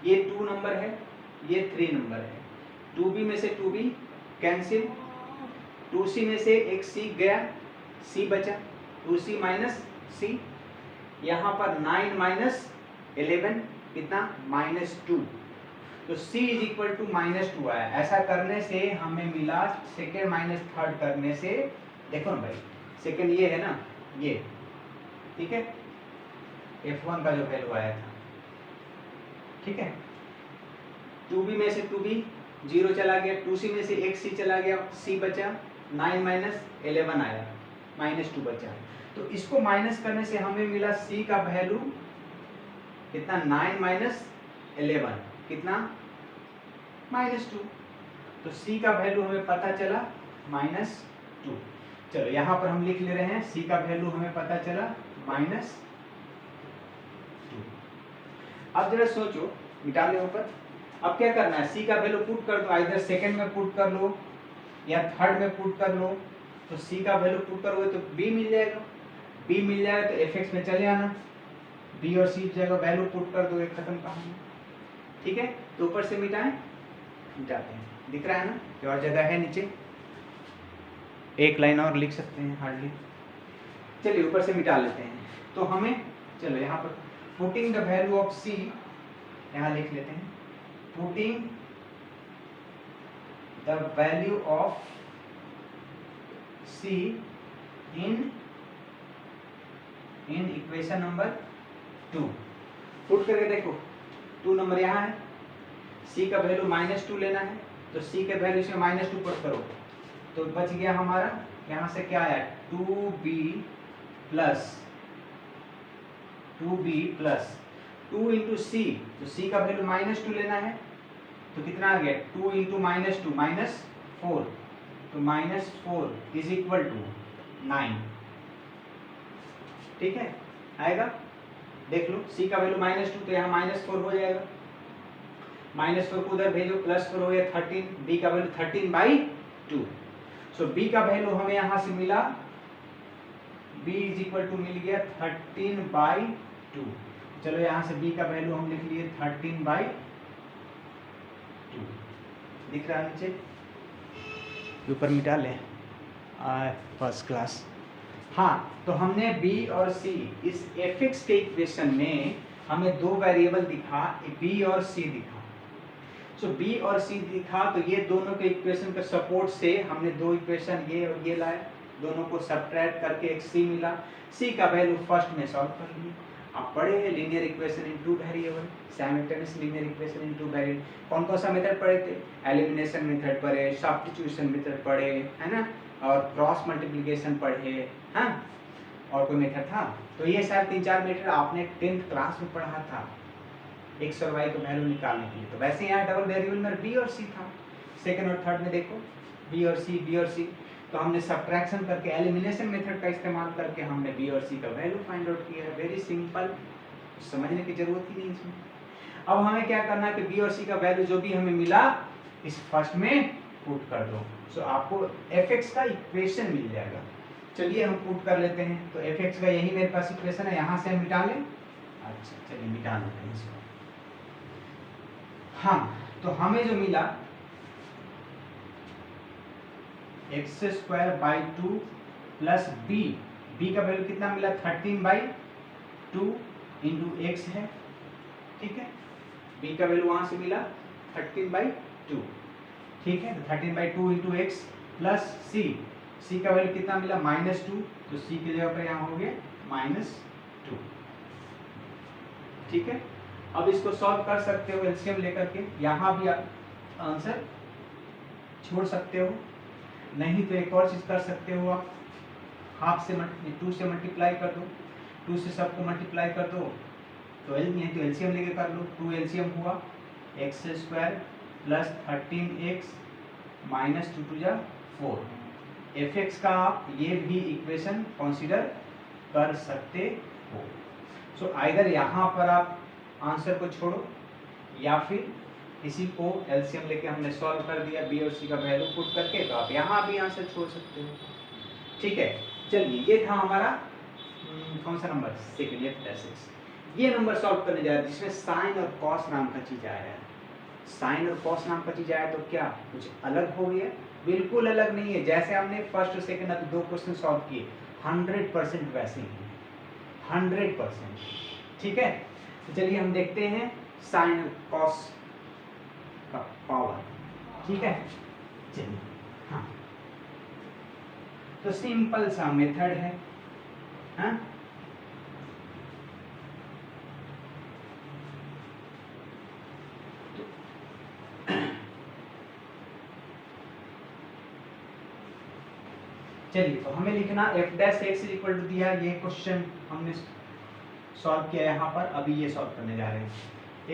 ये 2 नंबर है, ये 3 नंबर है, 2b में से 2b कैंसिल, 2c में से एक c गया, c बचा, 2c माइनस c, यहाँ पर 9 माइनस 11 कितना -2, तो c इज इक्वल टू -2 आया। ऐसा करने से हमें मिला सेकेंड माइनस थर्ड करने से, देखो ना भाई सेकेंड ये है ना, ये ठीक है, f1 का जो वैल्यू आया था, ठीक है, 2b में से 2b 0 चला गया, 2c में से एक c चला गया, c बचा, 9 माइनस 11 आया, -2 बचा। तो इसको माइनस करने से हमें मिला c का वैल्यू कितना, 9 माइनस 11 कितना, -2। तो c का वैल्यू हमें पता चला -2। चलो यहाँ पर हम लिख ले रहे हैं c का वैल्यू हमें पता चला -2। अब जरा सोचो, मिटा ले ऊपर, अब क्या करना है, c का वैल्यू पुट कर दो, इधर सेकंड में पुट कर लो या थर्ड में पुट कर लो। तो c का वैल्यू पुट करोगे तो b मिल जाएगा, b मिल जाएगा तो fx में चले आना, b और c जगह वैल्यू पुट कर दो, खत्म कहानी, ठीक है। तो ऊपर से मिटाएं, मिटाते हैं, दिख रहा है ना कि और जगह है नीचे, एक लाइन और लिख सकते हैं हार्डली। चलिए ऊपर से मिटा लेते हैं। तो हमें चलो यहाँ पर putting the value of c, यहाँ लिख लेते हैं, putting the value of c in equation number 2। Put करके देखो, 2 नंबर यहाँ है, c का वैल्यू -2 लेना है, तो c के वैल्यू से -2 पुट करो, तो बच गया हमारा यहाँ से क्या आया, 2b प्लस 2 इंटू c, तो c का वैल्यू -2 लेना है, तो कितना आ गया, 2 इंटू -2 -4, तो -4 इज इक्वल टू 9, ठीक है, आएगा, देख लो c का वैल्यू -2 तो यहाँ -4 हो जाएगा, -4 को उधर भेजो, +4 हो गया 13, b का वैल्यू 13/2। सो b का वैल्यू हमें यहाँ से मिला, b इज इक्वल टू मिल गया 13/2। चलो यहाँ से b का वैल्यू हम लिख लिए 13/2, दिख रहा है नीचे, ऊपर मिटा लें, फर्स्ट क्लास। हाँ, तो हमने बी और सी, इस एफ एक्स के इक्वेशन में हमें दो वेरिएबल दिखा, बी और सी दिखा। सो बी और सी दिखा, तो ये दोनों के इक्वेशन के सपोर्ट से हमने दो इक्वेशन ये और ये लाए, दोनों को सब्ट्रैक्ट करके एक सी मिला। सी का वैल्यू फर्स्ट में सॉल्व कर लिए। आप पढ़े हैं linear equation in two variable, simultaneous linear equation in two variable. कौन कौन सा मेथड पढ़े थे? एलिमिनेशन मेथड पढ़े, सब्स्टिट्यूशन मेथड पढ़े, है ना, और क्रॉस मल्टीप्लिकेशन पढ़े, हाँ, और कोई मेथड था? तो ये शायद 3-4 मेथड आपने 10th क्लास में पढ़ा था एक्स और वाई का वैल्यू निकालने के लिए। तो वैसे यहाँ डबल वेरिएबल में बी और सी था। सेकंड और थर्ड में देखो बी और सी, तो हमने सब्ट्रैक्शन करके एलिमिनेशन मेथड का इस्तेमाल करके हमने बी और सी का वैल्यू फाइंड आउट किया है। वेरी सिंपल, समझने की जरूरत ही नहीं इसमें। अब हमें क्या करना है कि बी और सी का वैल्यू जो भी हमें मिला इस फर्स्ट में पुट कर दो। सो आपको एफ एक्स का इक्वेशन मिल जाएगा। चलिए हम पुट कर लेते हैं। तो एफ एक्स का यही मेरे पास इक्वेशन है, यहाँ से हम मिटा लें। अच्छा चलिए मिटा लेते हैं इसको। हाँ, तो हमें जो मिला x²/2 प्लस बी का वैल्यू कितना मिला? 13/2 इंटू एक्स है, ठीक है। बी का वैल्यू वहां से मिला 13/2, ठीक है। तो 13/2 इंटू एक्स प्लस सी का वैल्यू कितना मिला? -2, तो सी की जगह पर यहाँ हो गया -2, ठीक है। अब इसको सॉल्व कर सकते हो एलसीएम लेकर के, यहाँ भी आप आंसर छोड़ सकते हो, नहीं तो एक और चीज कर सकते हो आप, हाफ से 2 से मल्टीप्लाई कर दो, 2 से सबको मल्टीप्लाई कर दो, तो एलसीएम लेके कर लो। 2 एलसीएम हुआ x² प्लस 13x माइनस 2 2 जा 4। एफ एक्स का आप ये भी इक्वेशन कंसीडर कर सकते हो। सो आइदर यहाँ पर आप आंसर को छोड़ो या फिर इसी को एलसीएम लेके हमने सॉल्व कर दिया बी और सी का वैल्यू पुट करके, तो आप यहाँ भी आंसर छोड़ सकते हो, ठीक है। चलिए ये था हमारा कौन सा नंबर? Second, f'। ये नंबर सॉल्व करने जा रहे हैं जिसमें साइन और कॉस नाम का चीज आया है। साइन और कॉस नाम का चीज आया तो क्या कुछ अलग हो गया? बिल्कुल अलग नहीं है। जैसे हमने फर्स्ट और सेकंड अभी 2 क्वेश्चन सॉल्व किए 100% वैसे ही है, 100%, ठीक है। तो चलिए हम देखते हैं साइन और कॉस का पावर, ठीक है। चलिए, हाँ, तो सिंपल सा मेथड है, हाँ? चलिए, तो हमें लिखना f'(x) दिया, ये क्वेश्चन हमने सॉल्व किया यहाँ पर, अभी ये सॉल्व करने जा रहे हैं।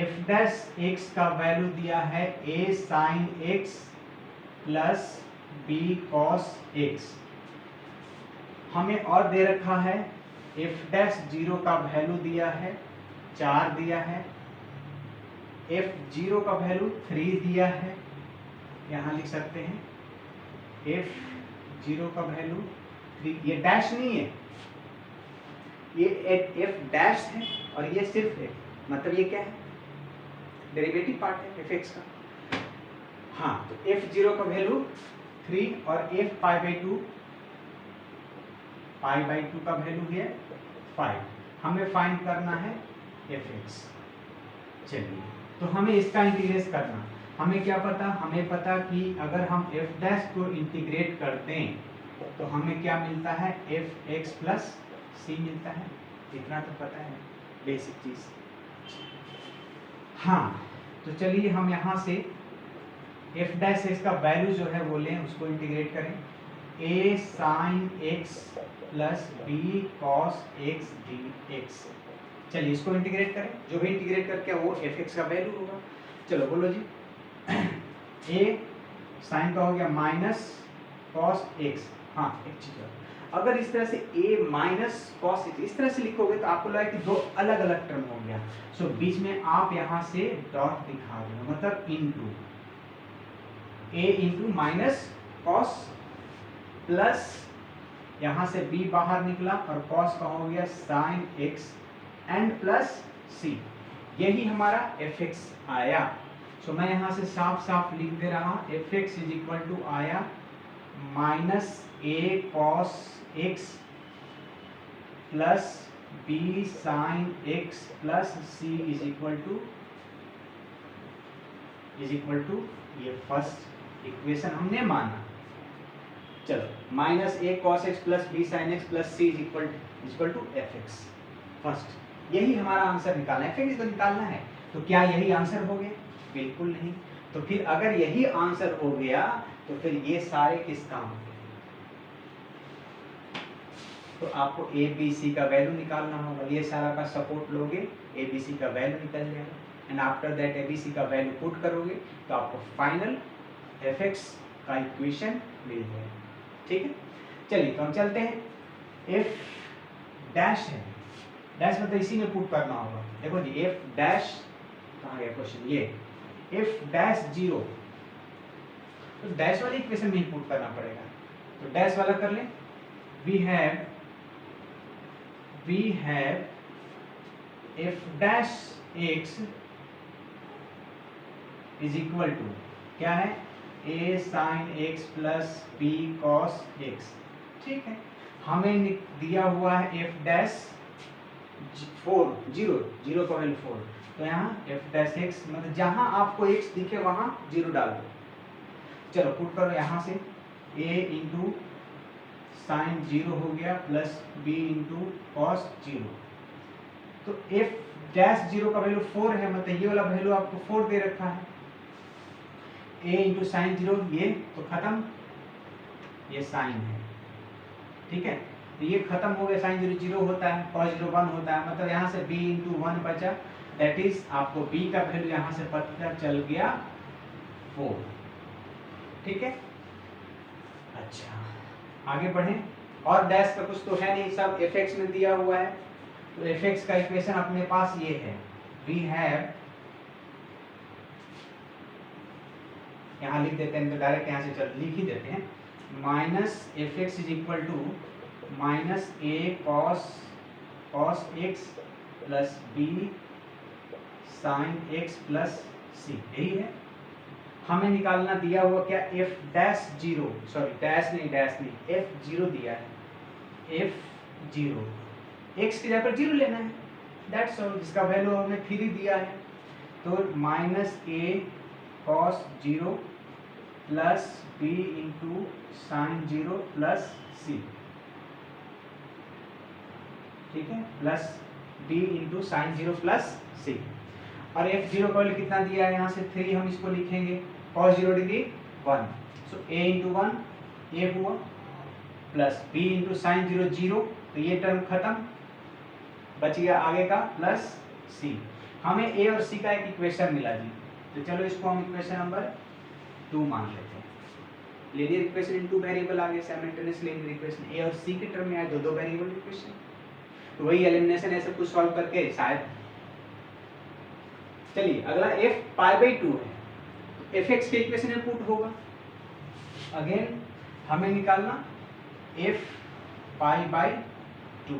f'(x) का वैल्यू दिया है a sin x plus b cos x। हमें और दे रखा है f'(0) का वैल्यू दिया है 4 दिया है, f'(0) का वैल्यू 3 दिया है, यहाँ लिख सकते हैं f'(0) का वैल्यू 3, ये डैश नहीं है, ये f' है और ये सिर्फ है, मतलब ये क्या है? डेरिवेटिव पार्ट है f(x) का। हाँ, तो f'(0) का वैल्यू 3 और f'(π/2) का वैल्यू है 5। हमें फाइंड करना है f(x). चलिए, तो हमें इसका इंटीग्रेट करना, हमें क्या पता? हमें पता कि अगर हम f' को इंटीग्रेट करते हैं तो हमें क्या मिलता है? f(x) प्लस c मिलता है। इतना तो पता है बेसिक चीज। हाँ, तो चलिए हम यहाँ से f' का वैल्यू जो है वो लें, उसको इंटीग्रेट करें। a sin x plus b cos x dx। चलिए इसको इंटीग्रेट करें, जो भी इंटीग्रेट करके वो f(x) का वैल्यू होगा। चलो बोलो जी। a sin का हो गया माइनस cos x। हाँ, एक चीज है, अगर इस तरह से a माइनस cos x इस तरह से लिखोगे तो आपको लगेगा कि दो अलग अलग टर्म हो गया। सो बीच में आप यहाँ से डॉट दिखा दो, मतलब into a into minus cos plus यहाँ से b बाहर निकला और cos का हो गया sin x and plus c। यही हमारा f(x) आया। सो मैं यहाँ से साफ साफ लिख दे रहा, f(x) इज इक्वल टू आया minus a cos x plus b sine x plus c is equal to ये फर्स्ट इक्वेशन हमने माना। चलो minus a cos x plus b sine x plus c is equal to f x first, यही हमारा answer निकालना है, F x तो निकालना है। तो क्या यही आंसर हो गया? बिल्कुल नहीं। तो फिर अगर यही आंसर हो गया तो फिर ये सारे किस काम हो गए? तो आपको ए बी सी का वैल्यू निकालना होगा। ये सारा का सपोर्ट लोगे, ए बी सी का वैल्यू निकल जाएगा, and after that a b c का वैल्यू पुट करोगे तो आपको फाइनल एफ एक्स का इक्वेशन मिल जाएगा। ठीक है, चलिए तो हम चलते हैं। एफ डैश है, डैश मतलब इसी में पुट करना होगा। देखो जी, एफ डैश कहाँ गया क्वेश्चन, ये एफ डैश 0, तो डैश वाली इक्वेशन में ही पुट करना पड़ेगा। तो डैश वाला कर लें। We have f dash x is equal to क्या है, a sine x plus b cos x. ठीक है, हमें दिया हुआ है एफ डैश 4 0 का वैल्यू 4, तो यहाँ एफ डैश एक्स मतलब जहां आपको एक्स दिखे वहां 0 डाल दो। चलो पुट करो यहाँ से, a इंटू साइन 0 हो गया प्लस b इंटू कॉस 0। तो एफ डैश 0 का वैल्यू 4 है, मतलब ये वाला वैल्यू आपको 4 दे रखा है। a इंटू साइन 0 ये तो खत्म, ये साइन है। ठीक है, तो ये खत्म हो गया, साइन 0 0 होता है, कॉस 0 1 होता है, मतलब यहाँ से b इंटू 1 बचा, दैट इज आपको b का वैल्यू यहाँ से पता चल गया 4। ठीक है, अच्छा आगे बढ़ें। और डैश का कुछ तो है नहीं, सब एफ एक्स में दिया हुआ है। तो एफ एक्स का इक्वेशन अपने पास ये है, वी हैव, यहाँ लिख देते हैं तो डायरेक्ट यहाँ से चल लिख ही देते हैं, minus f x is equal to minus a cos x plus b sine x plus c, यही है। हमें निकालना दिया हुआ क्या, एफ डैश 0, सॉरी डैश नहीं एफ 0 दिया है, एफ 0 एक्स की जगह पर 0 लेना है, दैट्स ऑल, जिसका वैल्यू हमें 3 दिया है। तो minus a cos 0 plus b into sine 0 plus c. ठीक है, plus b into sine 0 plus c. और एफ 0 का वैल्यू कितना दिया है, यहाँ से 3 हम इसको लिखेंगे, cos 0 degree 1, so a into 1 a हुआ, प्लस b इंटू साइन 0 0, तो ये टर्म खत्म, बच गया आगे का प्लस c। हमें a और c का एक इक्वेशन मिला जी, तो चलो इसको हम इक्वेशन नंबर 2 मान लेते हैं। लीनियर इक्वेशन इन 2 वेरिएबल आ गए, साइमल्टेनियस लीनियर इक्वेशन a और c के टर्म में आए दो वेरिएबल इक्वेशन, तो वही एलिमिनेशन ऐसे कुछ सॉल्व करके शायद। चलिए अगला f π/2 है, एफ एक्स के इक्वेशन में पुट होगा। अगेन हमें निकालना एफ π/2,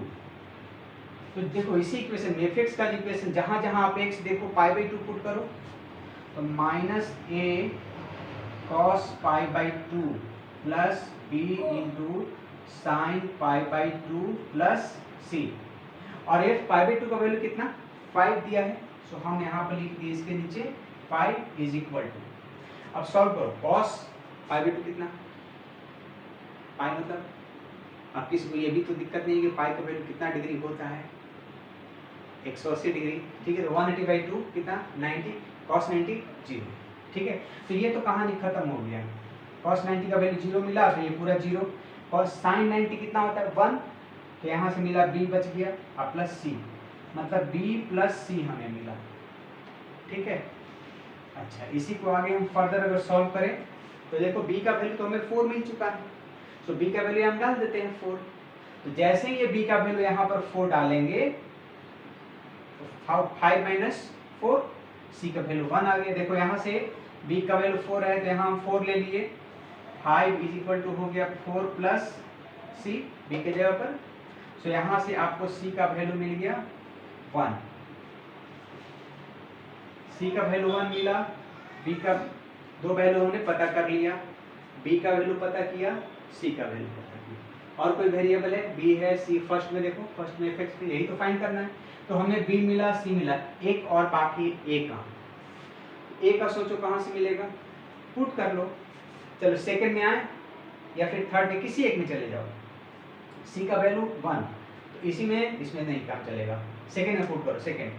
तो देखो इसी इक्वेशन में एफ एक्स का इक्वेशन जहां जहां आप एक्स देखो π/2 पुट करो, तो minus a cos π/2 plus b into sine π/2 plus c. और एफ π/2 का वैल्यू कितना 5 दिया है, सो हम यहाँ पर लिख दिए इसके नीचे 5 इज इक्वल टू, अब सॉल्व करो, cos π/2 कितना, पाई मतलब अब किसी को ये भी तो दिक्कत नहीं है कि पाई का वैल्यू कितना डिग्री होता है, 180 डिग्री। ठीक है, तो 180/2 कितना 90, cos 90 0। ठीक है, तो ये तो कहानी खत्म हो गया, cos 90 का वैल्यू 0 मिला, तो ये पूरा 0। और sin 90 कितना होता है 1, तो यहाँ से मिला b बच गया और प्लस c, मतलब b प्लस c हमें मिला। ठीक है, अच्छा इसी को आगे हम फर्दर अगर सॉल्व करें तो देखो b का वैल्यू तो हमें 4 मिल चुका है, तो b का वैल्यू हम डाल देते हैं 4। तो जैसे ही ये b का वैल्यू यहाँ पर 4 डालेंगे तो 5 - 4, c का वैल्यू 1 आ गया। देखो यहाँ से b का वैल्यू 4 है तो यहाँ हम 4 ले लिए, 5 = हो गया 4 प्लस c b के जगह पर। तो यहाँ से आपको c का वैल्यू मिल गया 1, c का वैल्यू 1 मिला, b का दो वैल्यू हमने पता कर लिया, b का वैल्यू पता किया, c का वैल्यू पता किया। और कोई वेरिएबल है, b है, c फर्स्ट में देखो, फर्स्ट में fx है, यही तो फाइंड करना है। तो हमें b मिला, c मिला, एक और बाकी a का। a का सोचो कहाँ से मिलेगा, पुट कर लो। चलो सेकंड में आए या फिर थर्ड में, किसी एक में चले जाओ। c का वैल्यू 1, तो इसी में, इसमें नहीं काम चलेगा, सेकंड में पुट करो। Second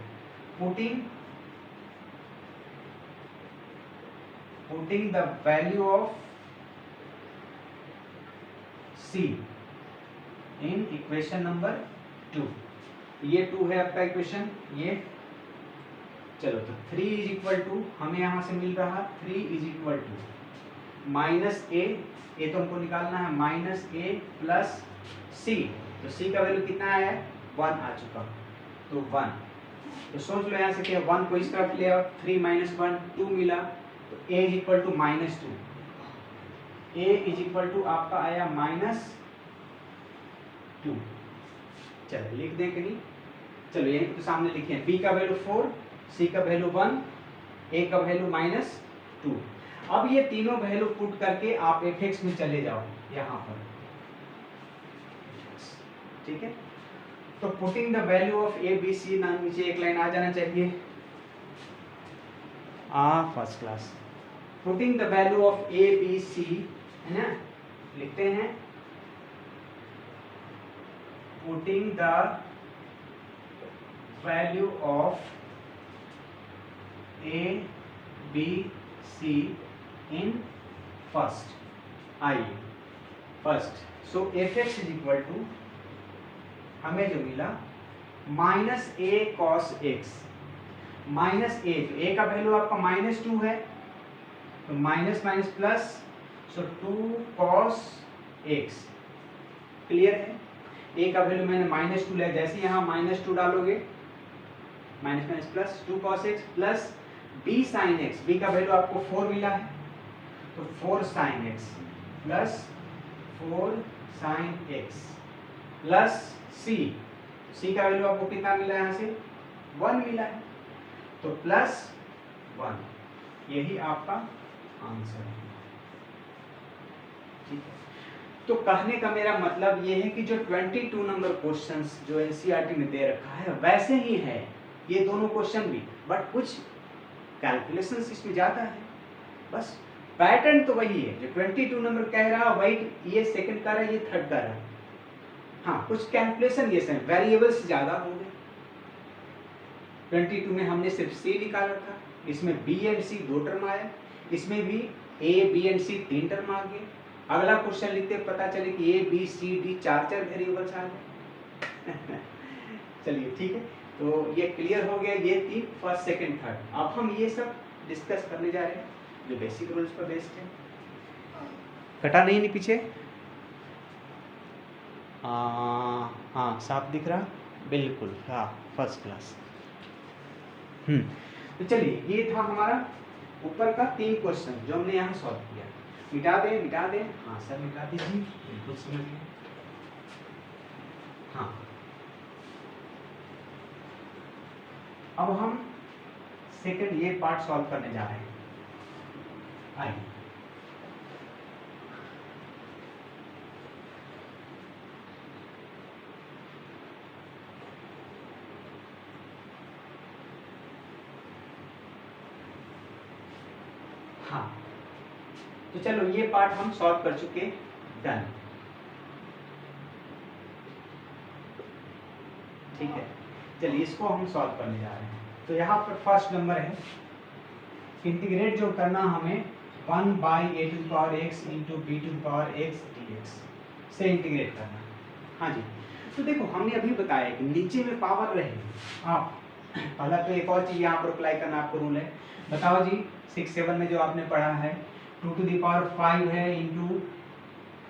putting the value of c in equation number 2। ये 2 है आपका इक्वेशन, ये चलो तो 3 इज इक्वल टू, हमें यहां से मिल रहा 3 इज इक्वल टू माइनस ए, ये तो हमको निकालना है, माइनस ए प्लस सी। तो सी का वैल्यू कितना आया है, 1 आ चुका, तो 1। तो सोच लो यहाँ से क्या, 1 को इस तरफ ले आओ, 3 माइनस 1 2 मिला, तो a is equal to minus 2, a is equal to आपका आया माइनस 2। चलो लिख दें कहीं, चलो यहीं तो सामने लिखे हैं, b का वैल्यू 4, c का वैल्यू 1, a का वैल्यू माइनस 2। अब ये तीनों वैल्यू पुट करके आप fx में चले जाओ यहाँ पर, ठीक है। तो putting the value of a b c, ना नीचे एक लाइन आ जाना चाहिए, first class. Putting the value of a b c, है ना, लिखते हैं putting the value of a b c in first, आइए first. So fx is equal to, हमें जो मिला minus a cos x, minus a, तो ए का वैल्यू आपका माइनस 2 है, तो minus minus plus, so 2 cos x, clear है। ए का वैल्यू मैंने माइनस 2 लिया, जैसे यहाँ माइनस 2 डालोगे, minus minus plus 2 cos x plus b sine x, b का वैल्यू आपको 4 मिला है, तो 4 sign x plus 4 sign x plus c का वैल्यू आपको कितना मिला है, यहाँ से 1 मिला है, तो प्लस 1, यही आपका आंसर है, ठीक है। तो कहने का मेरा मतलब ये है कि जो 22 नंबर क्वेश्चंस जो एनसीईआरटी में दे रखा है वैसे ही है ये दोनों क्वेश्चन भी, बट कुछ कैलकुलेशंस इसमें ज़्यादा है, बस पैटर्न तो वही है। जो 22 नंबर कह रहा है वही, ये सेकंड का रहा है, ये थर्ड का रहा है, हाँ कुछ कैलकुलेशन ये सेम, वेरिएबल्स ज़्यादा हो गए। 22 में हमने सिर्फ c निकाला था, इसमें b एंड c 2 टर्म आया, इसमें भी a b and c 3 term आ गए। अगला क्वेश्चन लिखते पता चले कि a b c d 4 variables आ गए। चलिए ठीक है, तो ये क्लियर हो गया, ये 3 फर्स्ट सेकंड थर्ड। अब हम ये सब डिस्कस करने जा रहे हैं जो बेसिक रूल्स पर बेस्ड है। कटा नहीं पीछे, हाँ साफ दिख रहा, बिल्कुल, हाँ फर्स्ट क्लास। तो चलिए ये था हमारा ऊपर का 3 क्वेश्चन जो हमने यहाँ सॉल्व किया। मिटा दें, हाँ सर मिटा दीजिए, बिल्कुल समझ गए। हाँ अब हम सेकंड ये पार्ट सॉल्व करने जा रहे हैं, आइए। हाँ तो चलो ये पार्ट हम सॉल्व कर चुके, डन, ठीक है। चलिए इसको हम सॉल्व करने जा रहे हैं। तो यहाँ पर फर्स्ट नंबर है, इंटीग्रेट जो करना हमें 1/a⁴x × b⁴x dx से इंटीग्रेट करना। हाँ जी, तो देखो हमने अभी बताया कि नीचे में पावर रहे, आप पहला तो एक और चीज़ यहाँ पर अप्लाई करना आपको रूल है, बताओ जी 6-7 में जो आपने पढ़ा है 2⁵ है इंटू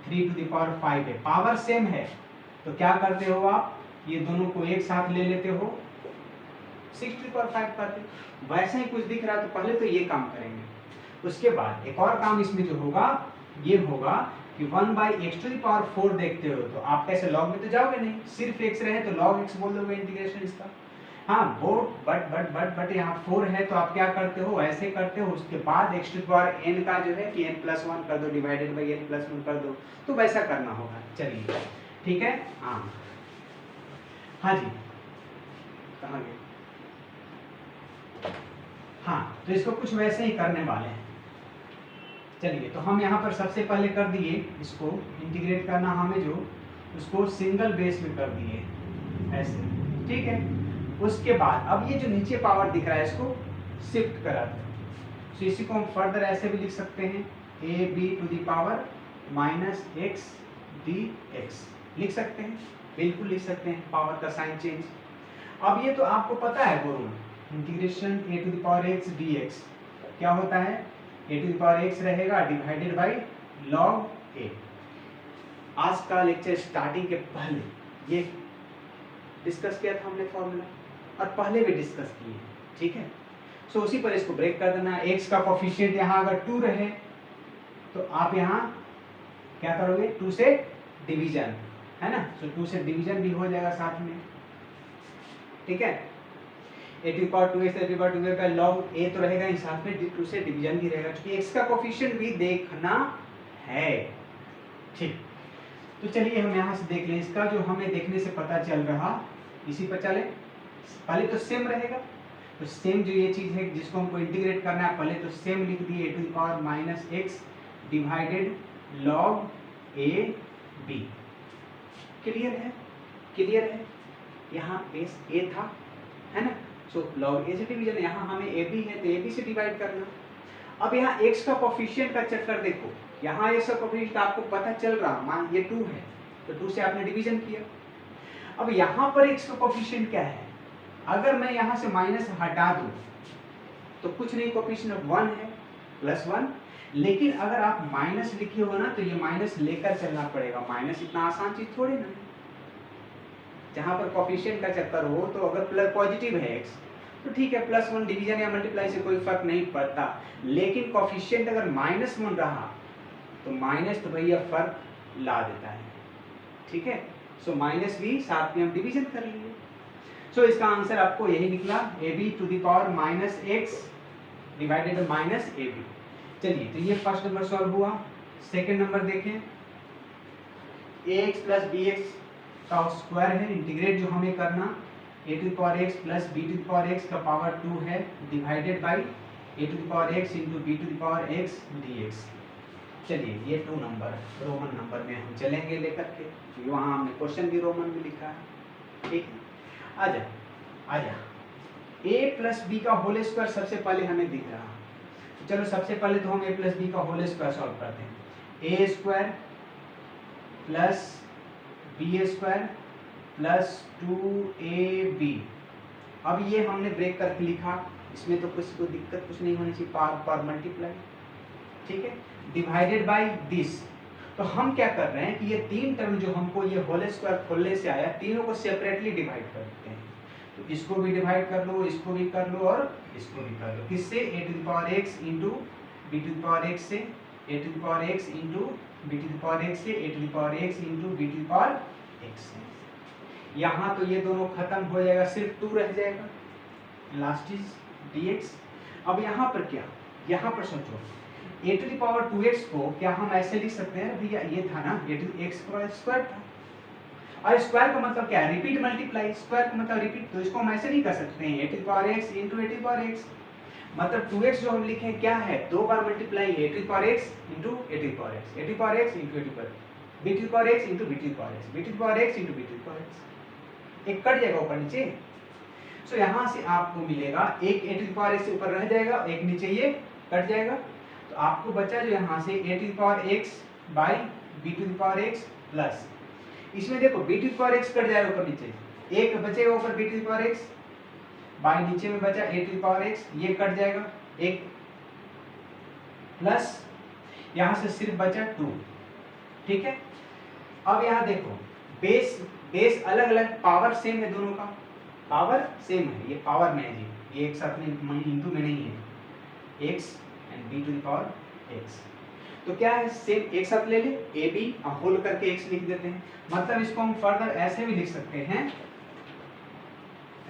3⁵ है, पावर सेम है, तो क्या करते हो आप, ये दोनों को एक साथ ले लेते हो, 6⁵ करते। वैसा ही कुछ दिख रहा है तो पहले तो ये काम करेंगे, उसके बाद एक और काम इसमें जो होगा ये होगा कि 1/x⁴ देखते हो तो आप कैसे लॉग में तो जाओगे नहीं, सिर्फ x रहे तो log x बोल दोगे इंटीग्रेशन इसका। हाँ बट यहाँ 4 है तो आप क्या करते हो, ऐसे करते हो, उसके बाद x⁴n का जो है कि n+1 कर दो, डिवाइडेड बाई n+1 कर दो, तो वैसा करना होगा। चलिए ठीक है। हाँ हाँ जी, कहाँ गए? हाँ, तो इसको कुछ वैसे ही करने वाले हैं। चलिए, तो हम यहाँ पर सबसे पहले कर दिए, इसको इंटीग्रेट करना हमें जो, उसको सिंगल बेस में कर दिए ऐसे, ठीक है। उसके बाद अब ये जो नीचे पावर दिख रहा है इसको शिफ्ट करा दो, तो इसी को हम फर्दर ऐसे भी लिख सकते हैं, a b to the power minus x d x लिख सकते हैं, बिल्कुल लिख सकते हैं, पावर का साइन चेंज। अब ये तो आपको पता है वो rule, integration a to the power x d x क्या होता है, a to the power x रहेगा डिवाइडेड बाई लॉग ए। आज का लेक्चर स्टार्टिंग के पहले ये डिस्कस किया था हमने फॉर्मूला, और पहले भी डिस्कस किए, ठीक है। सो उसी पर इसको ब्रेक कर देना। एक्स का कोफिशिएंट यहाँ अगर 2 रहे तो आप यहाँ क्या करोगे, 2 से डिवीजन, है ना, सो 2 से डिवीजन भी हो जाएगा साथ में, ठीक है। A to the power 2x a to the power 2 का लॉग ए तो रहेगा ही, साथ में 2 से डिवीजन भी रहेगा, क्योंकि x का कोफिशिएंट भी देखना है, ठीक। तो चलिए हम यहाँ से देख लें, इसका जो हमें देखने से पता चल रहा, इसी पर चले। पहले तो सेम रहेगा, तो सेम जो ये चीज है जिसको हमको इंटीग्रेट करना है, पहले तो सेम लिख दिए, a to the power minus x divided log a b. Clear है, क्लियर है। यहाँ बेस ए था, है ना, सो लॉग ए से डिवीजन, यहाँ हमें ए बी है तो ए बी से डिवाइड करना। अब यहाँ x का कोफिशिएंट का चक्कर देखो, यहाँ x का कोफिशिएंट आपको पता चल रहा, मान ये 2 है तो 2 से आपने डिवीजन किया। अब यहाँ पर x का कोफिशिएंट क्या है, अगर मैं यहाँ से माइनस हटा दूं तो कुछ नहीं, कोफिशिएंट 1 है, +1। लेकिन अगर आप माइनस लिखे हो ना तो ये माइनस लेकर चलना पड़ेगा, माइनस इतना आसान चीज थोड़ी ना। जहां पर कोफिशिएंट का चक्कर हो तो अगर प्लस पॉजिटिव है x तो ठीक है, +1 डिवीजन या मल्टीप्लाई से कोई फर्क नहीं पड़ता, लेकिन कोफिशिएंट अगर -1 रहा तो माइनस तो भैया फर्क ला देता है, ठीक है। सो माइनस भी साथ में हम डिवीजन कर लिए, सो इसका आंसर आपको यही निकला, a b to the power minus x divided minus a b. चलिए, तो ये फर्स्ट नंबर सॉल्व हुआ। सेकंड नंबर देखें, a x plus b x का स्क्वायर है, इंटीग्रेट जो हमें करना, a to the power x plus b to the power x का पावर 2 है divided by a to the power x into b to the power x d x. चलिए, ये 2 number Roman number में हम चलेंगे लेकर के, क्योंकि वहाँ हमने क्वेश्चन भी रोमन में लिखा है, ठीक है। आजा आजा, a प्लस बी का होल स्क्वायर सबसे पहले हमें दिख रहा, तो चलो सबसे पहले तो हम a प्लस बी का होल स्क्वायर सॉल्व करते हैं। a square plus b square plus 2ab। अब ये हमने ब्रेक करके लिखा, इसमें तो कुछ कोई दिक्कत कुछ नहीं होनी चाहिए, पावर पर मल्टीप्लाई, ठीक है, डिवाइडेड बाय दिस। तो हम क्या कर रहे हैं कि ये 3 टर्म जो हमको ये होल स्क्वायर खोलने से आया, तीनों को सेपरेटली डिवाइड करते हैं, तो इसको भी डिवाइड कर लो, इसको भी कर लो और इसको भी कर लो, किससे, a to the power x into b to the power x से, a to the power x into b to the power x से, a to the power x into b to the power x से। यहाँ तो ये दोनों खत्म हो जाएगा, सिर्फ 2 रह जाएगा, लास्ट इज dx। अब यहाँ पर क्या, यहाँ पर सोचो, a to the power 2x को क्या हम ऐसे लिख सकते हैं भैया, ये था ना a टू x का स्क्वायर था, और स्क्वायर का मतलब क्या है, रिपीट मल्टीप्लाई, स्क्वायर का मतलब रिपीट, तो इसको हम ऐसे नहीं कर सकते हैं a to the power x into a to the power x, मतलब 2x जो हम लिखे क्या है, 2 बार multiply a to the power x into a to the power x, a to the power x into a to the power b to the power x into b to the power x, b to the power x into b to the power x, एक cut जाएगा ऊपर नीचे। सो यहाँ से आपको मिलेगा, एक a to the power x से ऊपर रह जाएगा, एक नीचे ये कट जाएगा, तो आपको बचा जो यहाँ से a to the power x by b to the power x plus, इसमें देखो b to the power x cut जाएगा ऊपर नीचे, एक बचेगा ऊपर b to the power x by नीचे में बचा a to the power x, ये कट जाएगा एक प्लस, यहाँ से सिर्फ बचा 2, ठीक है। अब यहाँ देखो, बेस अलग अलग, पावर सेम है, दोनों का पावर सेम है, ये पावर में है जी, ये एक साथ में इंटू में नहीं है, x and b to the power x, तो क्या है सेम, एक साथ ले ले, ए बी होल करके x लिख देते हैं, मतलब इसको हम फर्दर ऐसे भी लिख सकते हैं,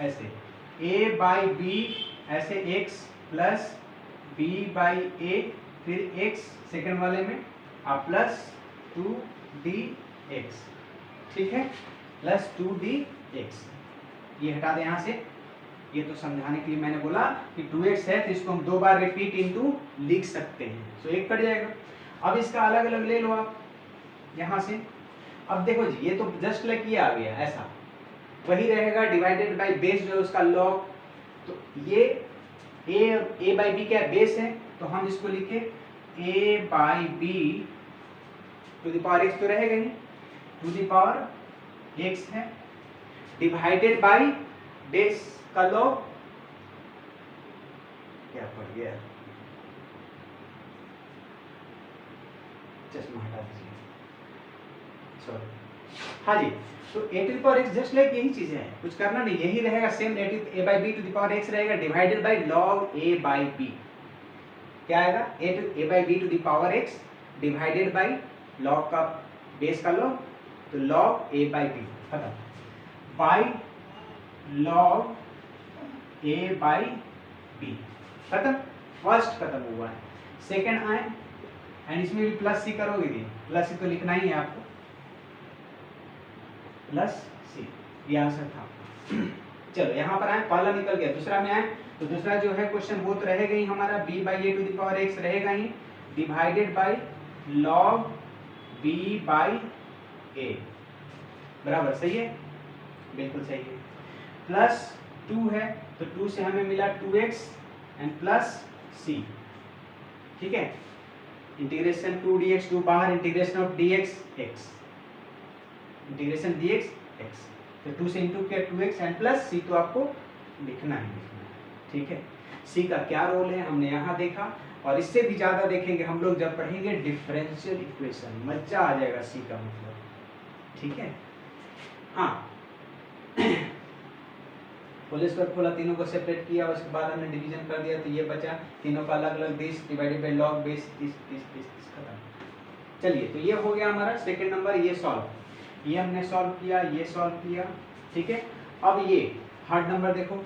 ऐसे a बाई बी, ऐसे x plus b by a, फिर x सेकंड वाले में प्लस 2dx, ठीक है, प्लस 2dx। ये हटा दें यहाँ से, ये तो समझाने के लिए मैंने बोला कि 2x है तो इसको हम 2 बार रिपीट इनटू लिख सकते हैं, सो एक कट जाएगा। अब इसका अलग अलग ले लो आप यहाँ से। अब देखो जी, ये तो जस्ट लाइक ये आ गया ऐसा, वही रहेगा डिवाइडेड बाय बेस जो है उसका लॉग। तो ये a बाई बी क्या है, बेस है, तो हम इसको लिखे a by B to the power x तो रहेगा ही, टू द पावर x है, डिवाइडेड बाई बेस का लॉग क्या पड़ गया, चश्मा हटा दीजिए, सॉरी। हाँ जी, तो a to the power x just like यही चीज है, कुछ करना नहीं, यही रहेगा same, a by B to the power x रहेगा divided by log a by B. क्या आएगा, a by B to the power x divided by log का बेस का लॉग, तो लॉग a बाई बी खत्म, by log a by B खत्म। First खत्म हुआ है, सेकंड आए एंड इसमें भी प्लस सी करोगे, प्लस सी तो लिखना ही है आपको, प्लस सी, ये आंसर था। चलो यहाँ पर आए, पहला निकल गया, दूसरा में आए, तो दूसरा जो है क्वेश्चन वो तो रहेगा ही हमारा b by a to the power x रहेगा ही, divided by log b by a, बराबर सही है, बिल्कुल सही है। प्लस 2 है, तो 2 से हमें मिला 2x एंड प्लस c, ठीक है, इंटीग्रेशन 2dx, 2 बाहर, integration of dx x, integration dx x, तो 2 से इंटू किया 2x एंड प्लस c, तो आपको लिखना है, ठीक है। c का क्या रोल है हमने यहाँ देखा, और इससे भी ज़्यादा देखेंगे हम लोग जब पढ़ेंगे डिफरेंशियल इक्वेशन, मजा आ जाएगा c का मतलब, ठीक है। हाँ, होल स्क्वायर खोला, तीनों को सेपरेट किया, उसके बाद हमने डिवीजन कर दिया, तो ये बचा, तीनों का अलग अलग 20 डिवाइडेड बाय लॉग बेस 30 30 30 30 खत्म। चलिए, तो ये हो गया हमारा सेकंड नंबर, ये सॉल्व, ये हमने सॉल्व किया, ये सॉल्व किया, ठीक है। अब ये थर्ड नंबर देखो,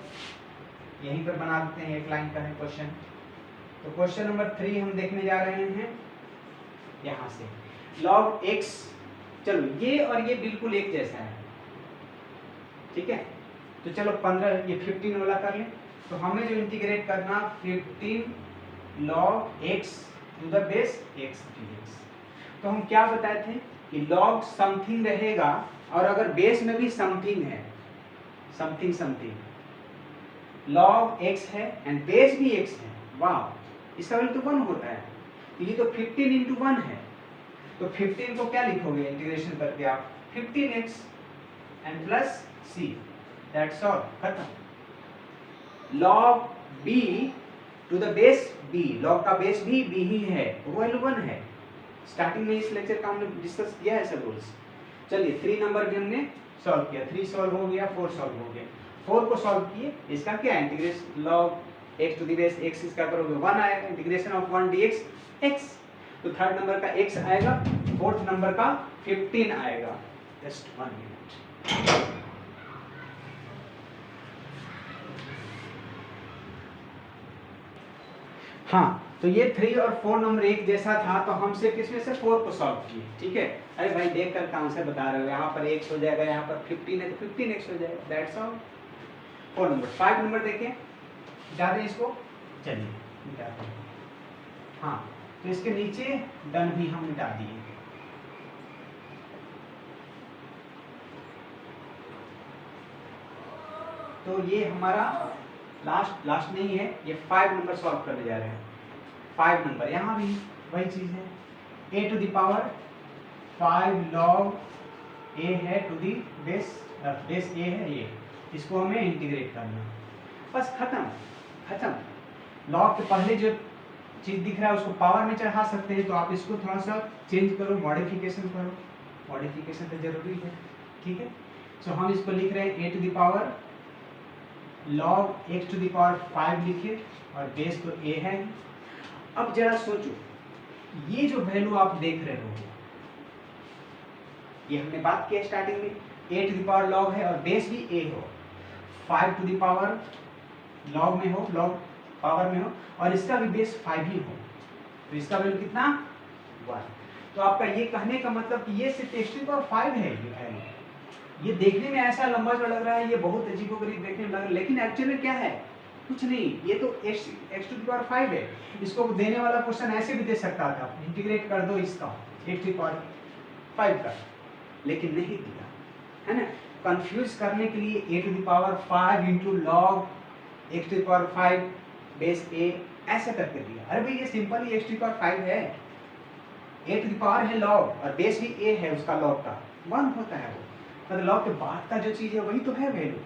यहीं पर बना देते हैं, एक लाइन का है क्वेश्चन। तो क्वेश्चन नंबर 3 हम देखने जा रहे हैं यहाँ से, log x, चलो ये और ये बिल्कुल एक जैसा है, ठीक है। तो चलो 15, ये 15 वाला कर लें, तो हमें जो इंटीग्रेट करना 15 log x to the base x dx। तो हम क्या बताए थे कि log समथिंग रहेगा, और अगर बेस में भी समथिंग है, समथिंग समथिंग, log x है एंड बेस भी x है, वाह, इसका वैल्यू तो 1 होता है, तो ये तो 15 इंटू 1 है, तो 15 को क्या लिखोगे इंटीग्रेशन करके आप, 15x and plus c, that's all, खत्म। log b to the base b, log का बेस भी b ही है, वो वैल्यू 1 है, स्टार्टिंग में इस लेक्चर का हमने डिस्कस किया है सब रूल्स। चलिए 3 नंबर भी हमने सॉल्व किया, 3 सॉल्व हो गया, 4 सॉल्व हो गया, 4 को सॉल्व किए, इसका क्या integration log x to the base x, इसका करोगे 1 आएगा, इंटीग्रेशन ऑफ 1 dx x, तो थर्ड नंबर का x आएगा, फोर्थ नंबर का 15 आएगा, जस्ट 1 मिनट। हाँ, तो ये 3 और 4 नंबर एक जैसा था, तो हमसे किसमें से 4 को सॉल्व किए, ठीक है। अरे भाई देख कर आंसर बता रहे हो, यहाँ पर x हो जाएगा, यहाँ पर 15 है तो 15x हो जाएगा, दैट्स ऑल। 4 नंबर, 5 नंबर देखें, जाते इसको, चलिए मिटाते हैं। हाँ, तो इसके नीचे डन भी हम मिटा दिए। तो ये हमारा लास्ट नहीं है, ये 5 नंबर सॉल्व करने जा रहे हैं। 5 नंबर, यहाँ भी वही चीज है, a to the power 5 log a है टू दी बेस a है ये, इसको हमें इंटीग्रेट करना, बस खत्म। log के पहले जो चीज दिख रहा है उसको पावर में चढ़ा सकते हैं, तो आप इसको थोड़ा सा चेंज करो, मॉडिफिकेशन करो, मॉडिफिकेशन तो जरूरी है, ठीक है। सो हम इसको लिख रहे हैं a to the power log x to the power 5 लिखिए, और बेस तो a है। अब जरा सोचो, ये जो वैल्यू आप देख रहे हो, ये हमने बात की स्टार्टिंग में, a to the power log है और बेस भी a हो, 5 टू द पावर log में हो, log पावर में हो, और इसका भी बेस 5 ही हो, तो इसका वैल्यू कितना 1। तो आपका ये कहने का मतलब कि ये सिर्फ x टू द पावर 5 है ये वैल्यू। ये देखने में ऐसा लंबा चौड़ा लग रहा है, ये बहुत अजीबोगरीब देखने में लग रहा है, लेकिन एक्चुअल में क्या है, कुछ नहीं, ये तो x टू द पावर 5 है। इसको देने वाला क्वेश्चन ऐसे भी दे सकता था, इंटीग्रेट कर दो इसका x टू द पावर 5 का, लेकिन नहीं दिया, है ना। कंफ्यूज करने के लिए a to the power 5 into log x to the power 5 base a ऐसा करके दिया। अरे भाई ये सिंपल ही x टू द पावर 5 है, a टू द पावर है लॉग और बेस भी a है, उसका लॉग का 1 होता है वो, मतलब लॉग के बाद का जो चीज है वही तो है वैल्यू।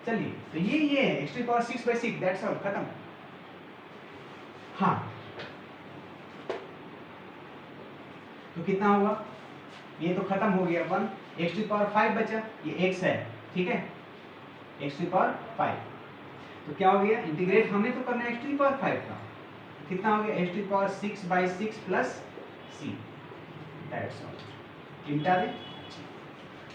चलिए तो ये है x to the power 6/6, that's all, खत्म। हाँ तो कितना होगा, ये तो खत्म हो गया 1, x टू द पावर 5 बचा, ये x है, ठीक है, x टू द पावर 5, तो क्या हो गया, इंटीग्रेट हमें तो करना है x टू द पावर 5 का, कितना हो गया x to the power 6/6 plus c, that's all. मिटा दे,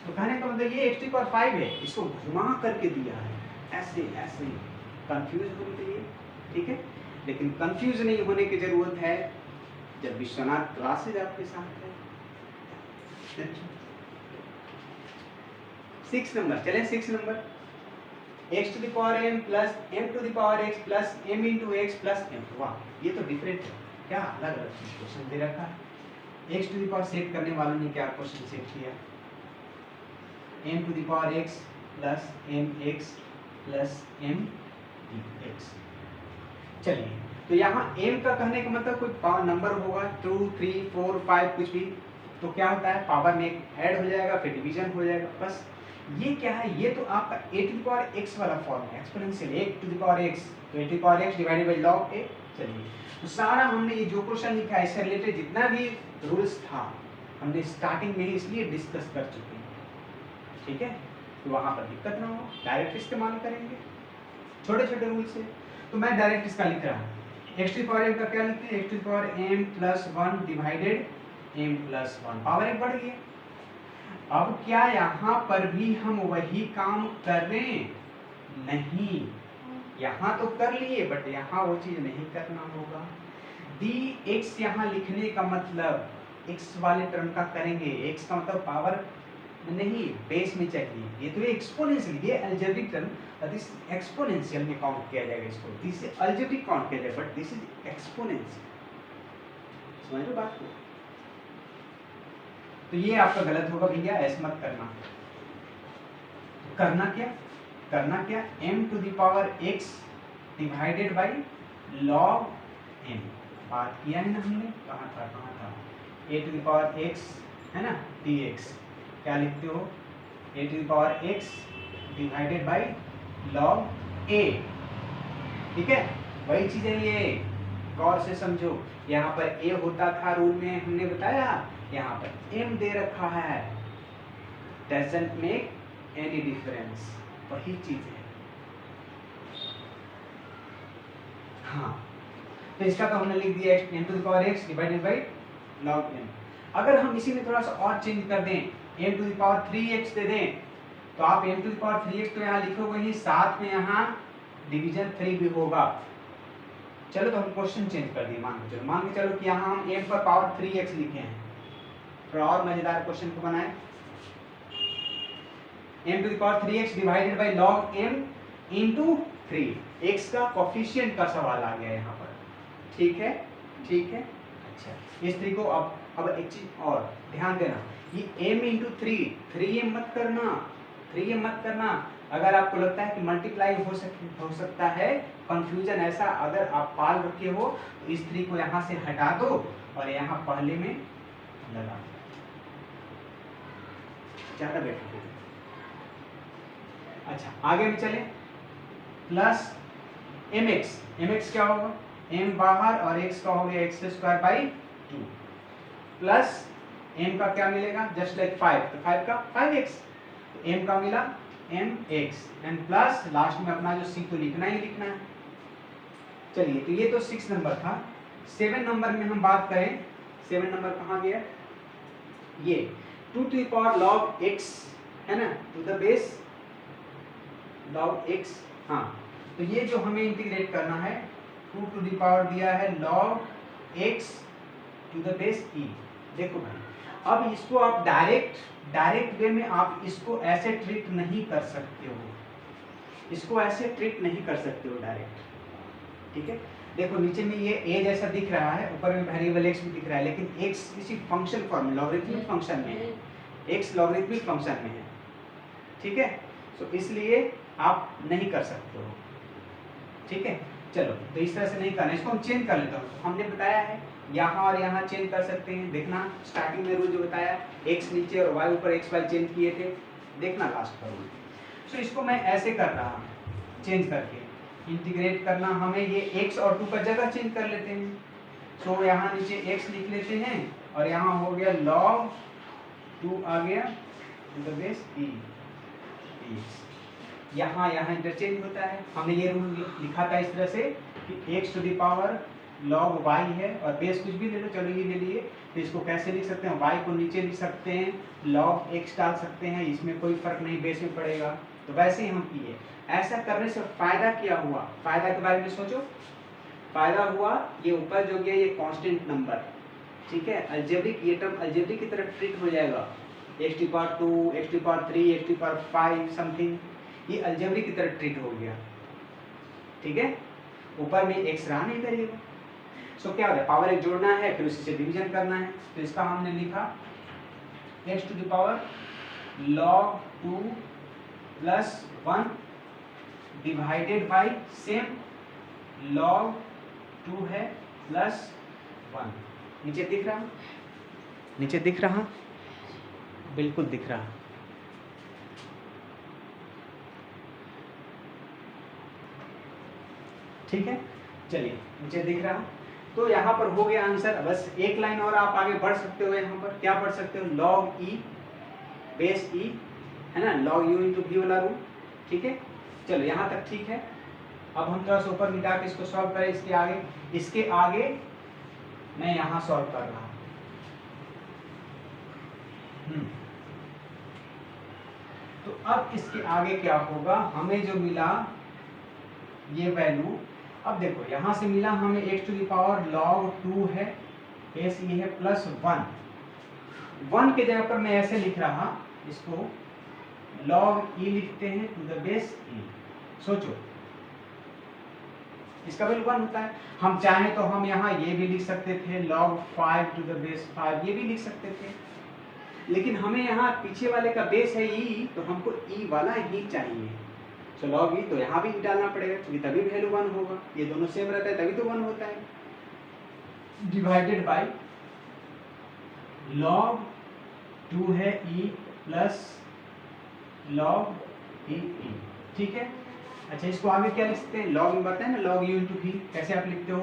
तो कहने का मतलब ये x टू द पावर 5 है, इसको घुमा करके दिया है, ऐसे ऐसे कंफ्यूज होने के लिए, ठीक है, लेकिन कंफ्यूज नहीं होने की जरूरत है जब विश्वनाथ क्लासेज आपके साथ है। 6 नंबर, चलें 6 number, x to the power m plus m to the power x plus m into x plus m, वाह ये तो डिफरेंट है, क्या अलग अलग क्वेश्चन दे रखा है। x to the power set करने वालों ने क्या क्वेश्चन सेट किया, m to the power x plus mx plus m dx। चलिए तो यहाँ m का कहने का मतलब कोई नंबर होगा 2 3 4 5 कुछ भी, तो क्या होता है पावर में ऐड हो जाएगा, फिर डिवीजन हो जाएगा, बस। ये क्या है, ये तो आपका a to the power x वाला फॉर्म है, exponential a to the power x, तो a to the power x divided by log a। चलिए तो सारा हमने ये जो क्वेश्चन लिखा है इससे रिलेटेड जितना भी रूल्स था हमने स्टार्टिंग में ही इसलिए डिस्कस कर चुके हैं, ठीक है, तो वहां पर दिक्कत ना हो, डायरेक्ट इस्तेमाल करेंगे छोटे छोटे रूल से। तो मैं डायरेक्ट इसका लिख रहा हूँ, x to the power m का क्या लिखते हैं, x to the power m plus 1 divided m plus 1, power एक बढ़ गई। अब क्या यहाँ पर भी हम वही काम कर रहे हैं, नहीं, यहाँ तो कर लिए बट यहाँ वो चीज नहीं करना होगा। dx यहाँ लिखने का मतलब x वाले टर्म का करेंगे, x का मतलब पावर नहीं बेस में चाहिए, ये तो एक्सपोनेंशियल, ये अलजेब्रिक टर्म, दिस एक्सपोनेंशियल में काउंट किया जाएगा इसको, दिस अलजेब्रिक काउंट किया जाएगा, बट दिस इज एक्सपोनेंशियल, समझ लो बात को। तो ये आपका गलत होगा भैया, ऐसा मत करना। करना क्या m to the power x divided by log m, बात किया है ना हमने, कहाँ था a to the power x है ना dx, क्या लिखते हो a to the power x divided by log a, ठीक है, वही चीज है ये, गौर से समझो। यहाँ पर a होता था रूल में, हमने बताया, यहाँ पर m दे रखा है, डजंट मेक एनी डिफरेंस, वही चीज है। हाँ तो इसका तो हमने लिख दिया m to the power x divided by log m। अगर हम इसी में थोड़ा सा और चेंज कर दें, m to the power 3x दे दें, तो आप m to the power 3x तो यहाँ लिखोगे ही, साथ में यहाँ डिवीजन 3 भी होगा। चलो तो हम क्वेश्चन चेंज कर दिए, मान के चलो कि यहाँ हम m पर पावर 3x लिखे हैं, थोड़ा और मजेदार क्वेश्चन को बनाए, m to the power 3x divided by log m into 3, x का कोफिशिएंट का सवाल आ गया यहाँ पर, ठीक है, ठीक है। अच्छा इस 3 को अब एक चीज और ध्यान देना, ये m इंटू 3m मत करना, 3m मत करना। अगर आपको लगता है कि मल्टीप्लाई हो सकता है, कंफ्यूजन ऐसा अगर आप पाल रखे हो, तो इस 3 को यहाँ से हटा दो और यहाँ पहले में लगा दो, ज्यादा बेटर होगा। अच्छा आगे में चले, प्लस mx क्या होगा, m बाहर और x का हो गया x²/2 प्लस m का क्या मिलेगा, जस्ट लाइक 5, तो 5 का 5x, m का मिला mx एंड प्लस लास्ट में अपना जो c तो लिखना ही लिखना है। चलिए तो ये तो 6 नंबर था। 7 नंबर में हम बात करें, 7 नंबर कहाँ गया, ये 2 to the power log x है ना, to the base log x, हाँ तो ये जो हमें इंटीग्रेट करना है, 2 टू द पावर दिया है log x to the base e. देखो भाई, अब इसको आप डायरेक्ट वे में आप इसको ऐसे ट्रीट नहीं कर सकते हो, इसको ऐसे ट्रीट नहीं कर सकते हो डायरेक्ट, ठीक है। देखो नीचे में ये a जैसा दिख रहा है, ऊपर में वेरिएबल x भी दिख रहा है, लेकिन x किसी फंक्शन फॉर्म लॉगरिथमिक फंक्शन में है, x लॉगरिथमिक फंक्शन में है, ठीक है। तो इसलिए आप नहीं कर सकते हो, ठीक है। चलो, तो इस तरह से नहीं करना, इसको हम चेंज कर लेते हैं। हमने बताया है यहाँ और यहाँ चेंज कर सकते हैं। देखना स्टार्टिंग में रूल जो बताया, x नीचे और y ऊपर x y चेंज किए थे, देखना लास्ट का रूल। तो इसको मैं ऐसे कर रहा हूँ, चेंज करके इंटीग्रेट करना, हमें ये x और 2 का जगह चेंज कर लेते हैं। सो यहाँ नीचे x लिख लेते हैं और यहाँ हो गया log 2 आ गया टू द बेस e। यहाँ इंटरचेंज होता है। हमने ये रूल लिखा था इस तरह से कि x to the power log y है और बेस कुछ भी ले लो, चलो ये ले लिए। तो इसको कैसे लिख सकते हैं, y को नीचे लिख सकते हैं, log x डाल सकते हैं, इसमें कोई फर्क नहीं बेस में पड़ेगा। तो वैसे ही हम किए। ऐसा करने से फायदा क्या हुआ, फायदा के बारे में सोचो। फायदा हुआ ये ऊपर जो गया ये कांस्टेंट नंबर, ठीक है, अलजेब्रिक, ये टर्म अलजेब्रिक की तरह ट्रीट हो जाएगा। x to power 2, x to power 3, x to power 5 something, ये अलजेब्रिक की तरह ट्रीट हो गया, ठीक है। ऊपर में x रहा नहीं करेगा। सो क्या होता है, पावर एक जोड़ना है, फिर उसी से डिवीजन करना है। तो इसका हमने लिखा x to the power log 2 plus 1 divided by same log 2 है प्लस 1। नीचे दिख रहा, नीचे दिख रहा, बिल्कुल दिख रहा। ठीक है, चलिए नीचे दिख रहा। तो यहाँ पर हो गया आंसर। बस एक लाइन और आप आगे बढ़ सकते हो। यहाँ पर क्या पढ़ सकते हो, log e बेस e है ना, log u इंटू v वाला रूल, ठीक है। चलो यहाँ तक ठीक है। अब हम थोड़ा सा ऊपर मिटा के इसको सॉल्व करें। इसके आगे मैं यहाँ सॉल्व कर रहा हूँ। तो अब इसके आगे क्या होगा, हमें जो मिला ये वैल्यू, अब देखो यहाँ से मिला हमें x to the power log 2 है, बेस ये है प्लस 1 के जगह पर मैं ऐसे लिख रहा, इसको log e लिखते हैं टू द बेस e। सोचो इसका वैल्यू 1 होता है। हम चाहें तो हम यहाँ ये भी लिख सकते थे log 5 टू द बेस 5, ये भी लिख सकते थे, लेकिन हमें यहाँ पीछे वाले का बेस है e, तो हमको e वाला ही चाहिए। तो log e तो यहाँ भी डालना पड़ेगा, क्योंकि तभी वैल्यू 1 होगा। ये दोनों सेम रहता है तभी तो 1 होता है। डिवाइडेड बाय log 2 है e प्लस log e, ठीक है। अच्छा, इसको आगे क्या लिख सकते हैं, log में बताए ना, log u इंटू v। कैसे आप लिखते हो,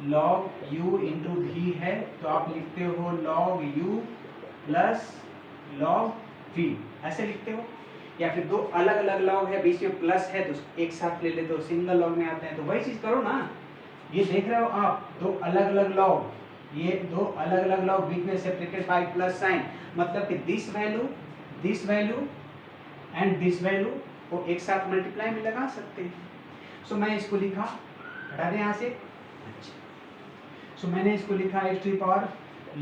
log u इंटू v है तो आप लिखते हो log u plus log v, ऐसे लिखते हो। या फिर दो अलग अलग लॉग है, बीच में प्लस है तो एक साथ ले लेते हो, सिंगल लॉग में आते हैं। तो वही चीज करो ना, ये देख रहे हो आप, दो अलग अलग लॉग, ये दो अलग अलग लॉग बीच में सेपरेटेड बाय प्लस साइन, मतलब कि this value and this value को एक साथ मल्टीप्लाई में लगा सकते हैं। सो मैं इसको लिखा, हटा दें यहाँ से। अच्छा, सो मैंने इसको लिखा x to the power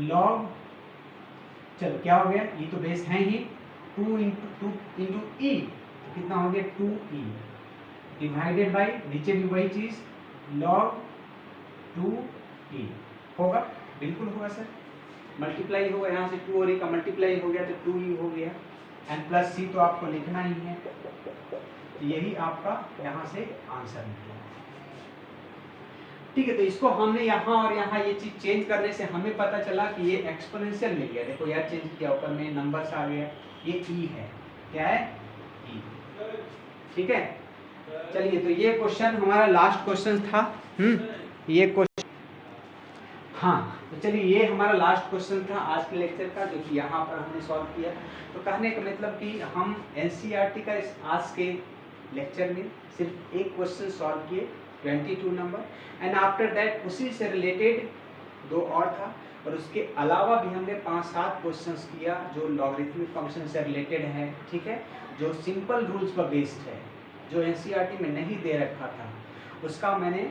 log, चलो क्या हो गया, ये तो बेस है ही, 2 इंटू e, तो कितना हो गया 2e डिवाइडेड बाई, नीचे भी वही चीज log 2e होगा, बिल्कुल होगा सर। मल्टीप्लाई होगा, यहाँ से 2 और e का मल्टीप्लाई हो गया तो 2e हो गया, एंड प्लस c तो आपको लिखना ही है। तो यही आपका यहाँ से आंसर निकला, ठीक है। तो इसको हमने यहाँ और यहाँ ये चीज चेंज करने से हमें पता चला कि ये एक्सपोनेंशियल मिल गया। देखो यार, चेंज किया, ऊपर में नंबर्स आ गया, ये e है, क्या है e, ठीक है। चलिए, तो ये क्वेश्चन हमारा लास्ट क्वेश्चन था। ये क्वेश्चन, हाँ, तो चलिए ये हमारा लास्ट क्वेश्चन था आज के लेक्चर का, जो कि यहाँ पर हमने सॉल्व किया। तो कहने का मतलब कि हम एनसीईआरटी का इस आज के लेक्चर में सिर्फ एक क्वेश्चन सॉल्व किए, 22 नंबर, एंड आफ्टर दैट उसी से रिलेटेड 2 और था, और उसके अलावा भी हमने 5-7 क्वेश्चंस किया जो लॉगरिथमिक फंक्शन से रिलेटेड है, ठीक है, जो सिंपल रूल्स पर बेस्ड है, जो एनसीईआरटी में नहीं दे रखा था, उसका मैंने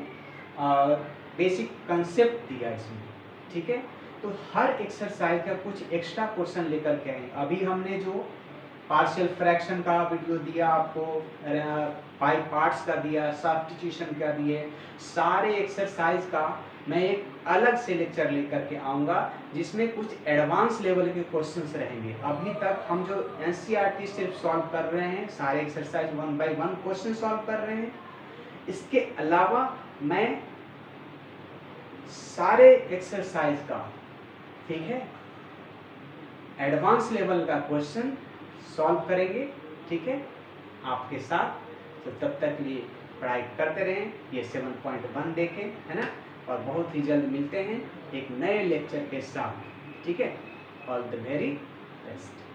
बेसिक कंसेप्ट दिया इसमें, ठीक है। तो हर एक्सरसाइज का कुछ एक्स्ट्रा क्वेश्चन लेकर के आए। अभी हमने जो पार्शियल फ्रैक्शन का वीडियो दिया आपको, 5 पार्ट्स का दिया, सब्स्टिट्यूशन का दिए, सारे एक्सरसाइज का मैं एक अलग से लेक्चर लेकर के आऊँगा जिसमें कुछ एडवांस लेवल के क्वेश्चंस रहेंगे। अभी तक हम जो एनसीईआरटी सिर्फ सॉल्व कर रहे हैं, सारे एक्सरसाइज 1 बाय 1 क्वेश्चन सॉल्व कर रहे हैं। इसके अलावा मैं सारे एक्सरसाइज का, ठीक है, एडवांस लेवल का क्वेश्चन सॉल्व करेंगे, ठीक है, आपके साथ। तो तब तक लिए पढ़ाई करते रहें, ये 7.1 देखें, है ना, और बहुत ही जल्द मिलते हैं एक नए लेक्चर के साथ, ठीक है। All the very best.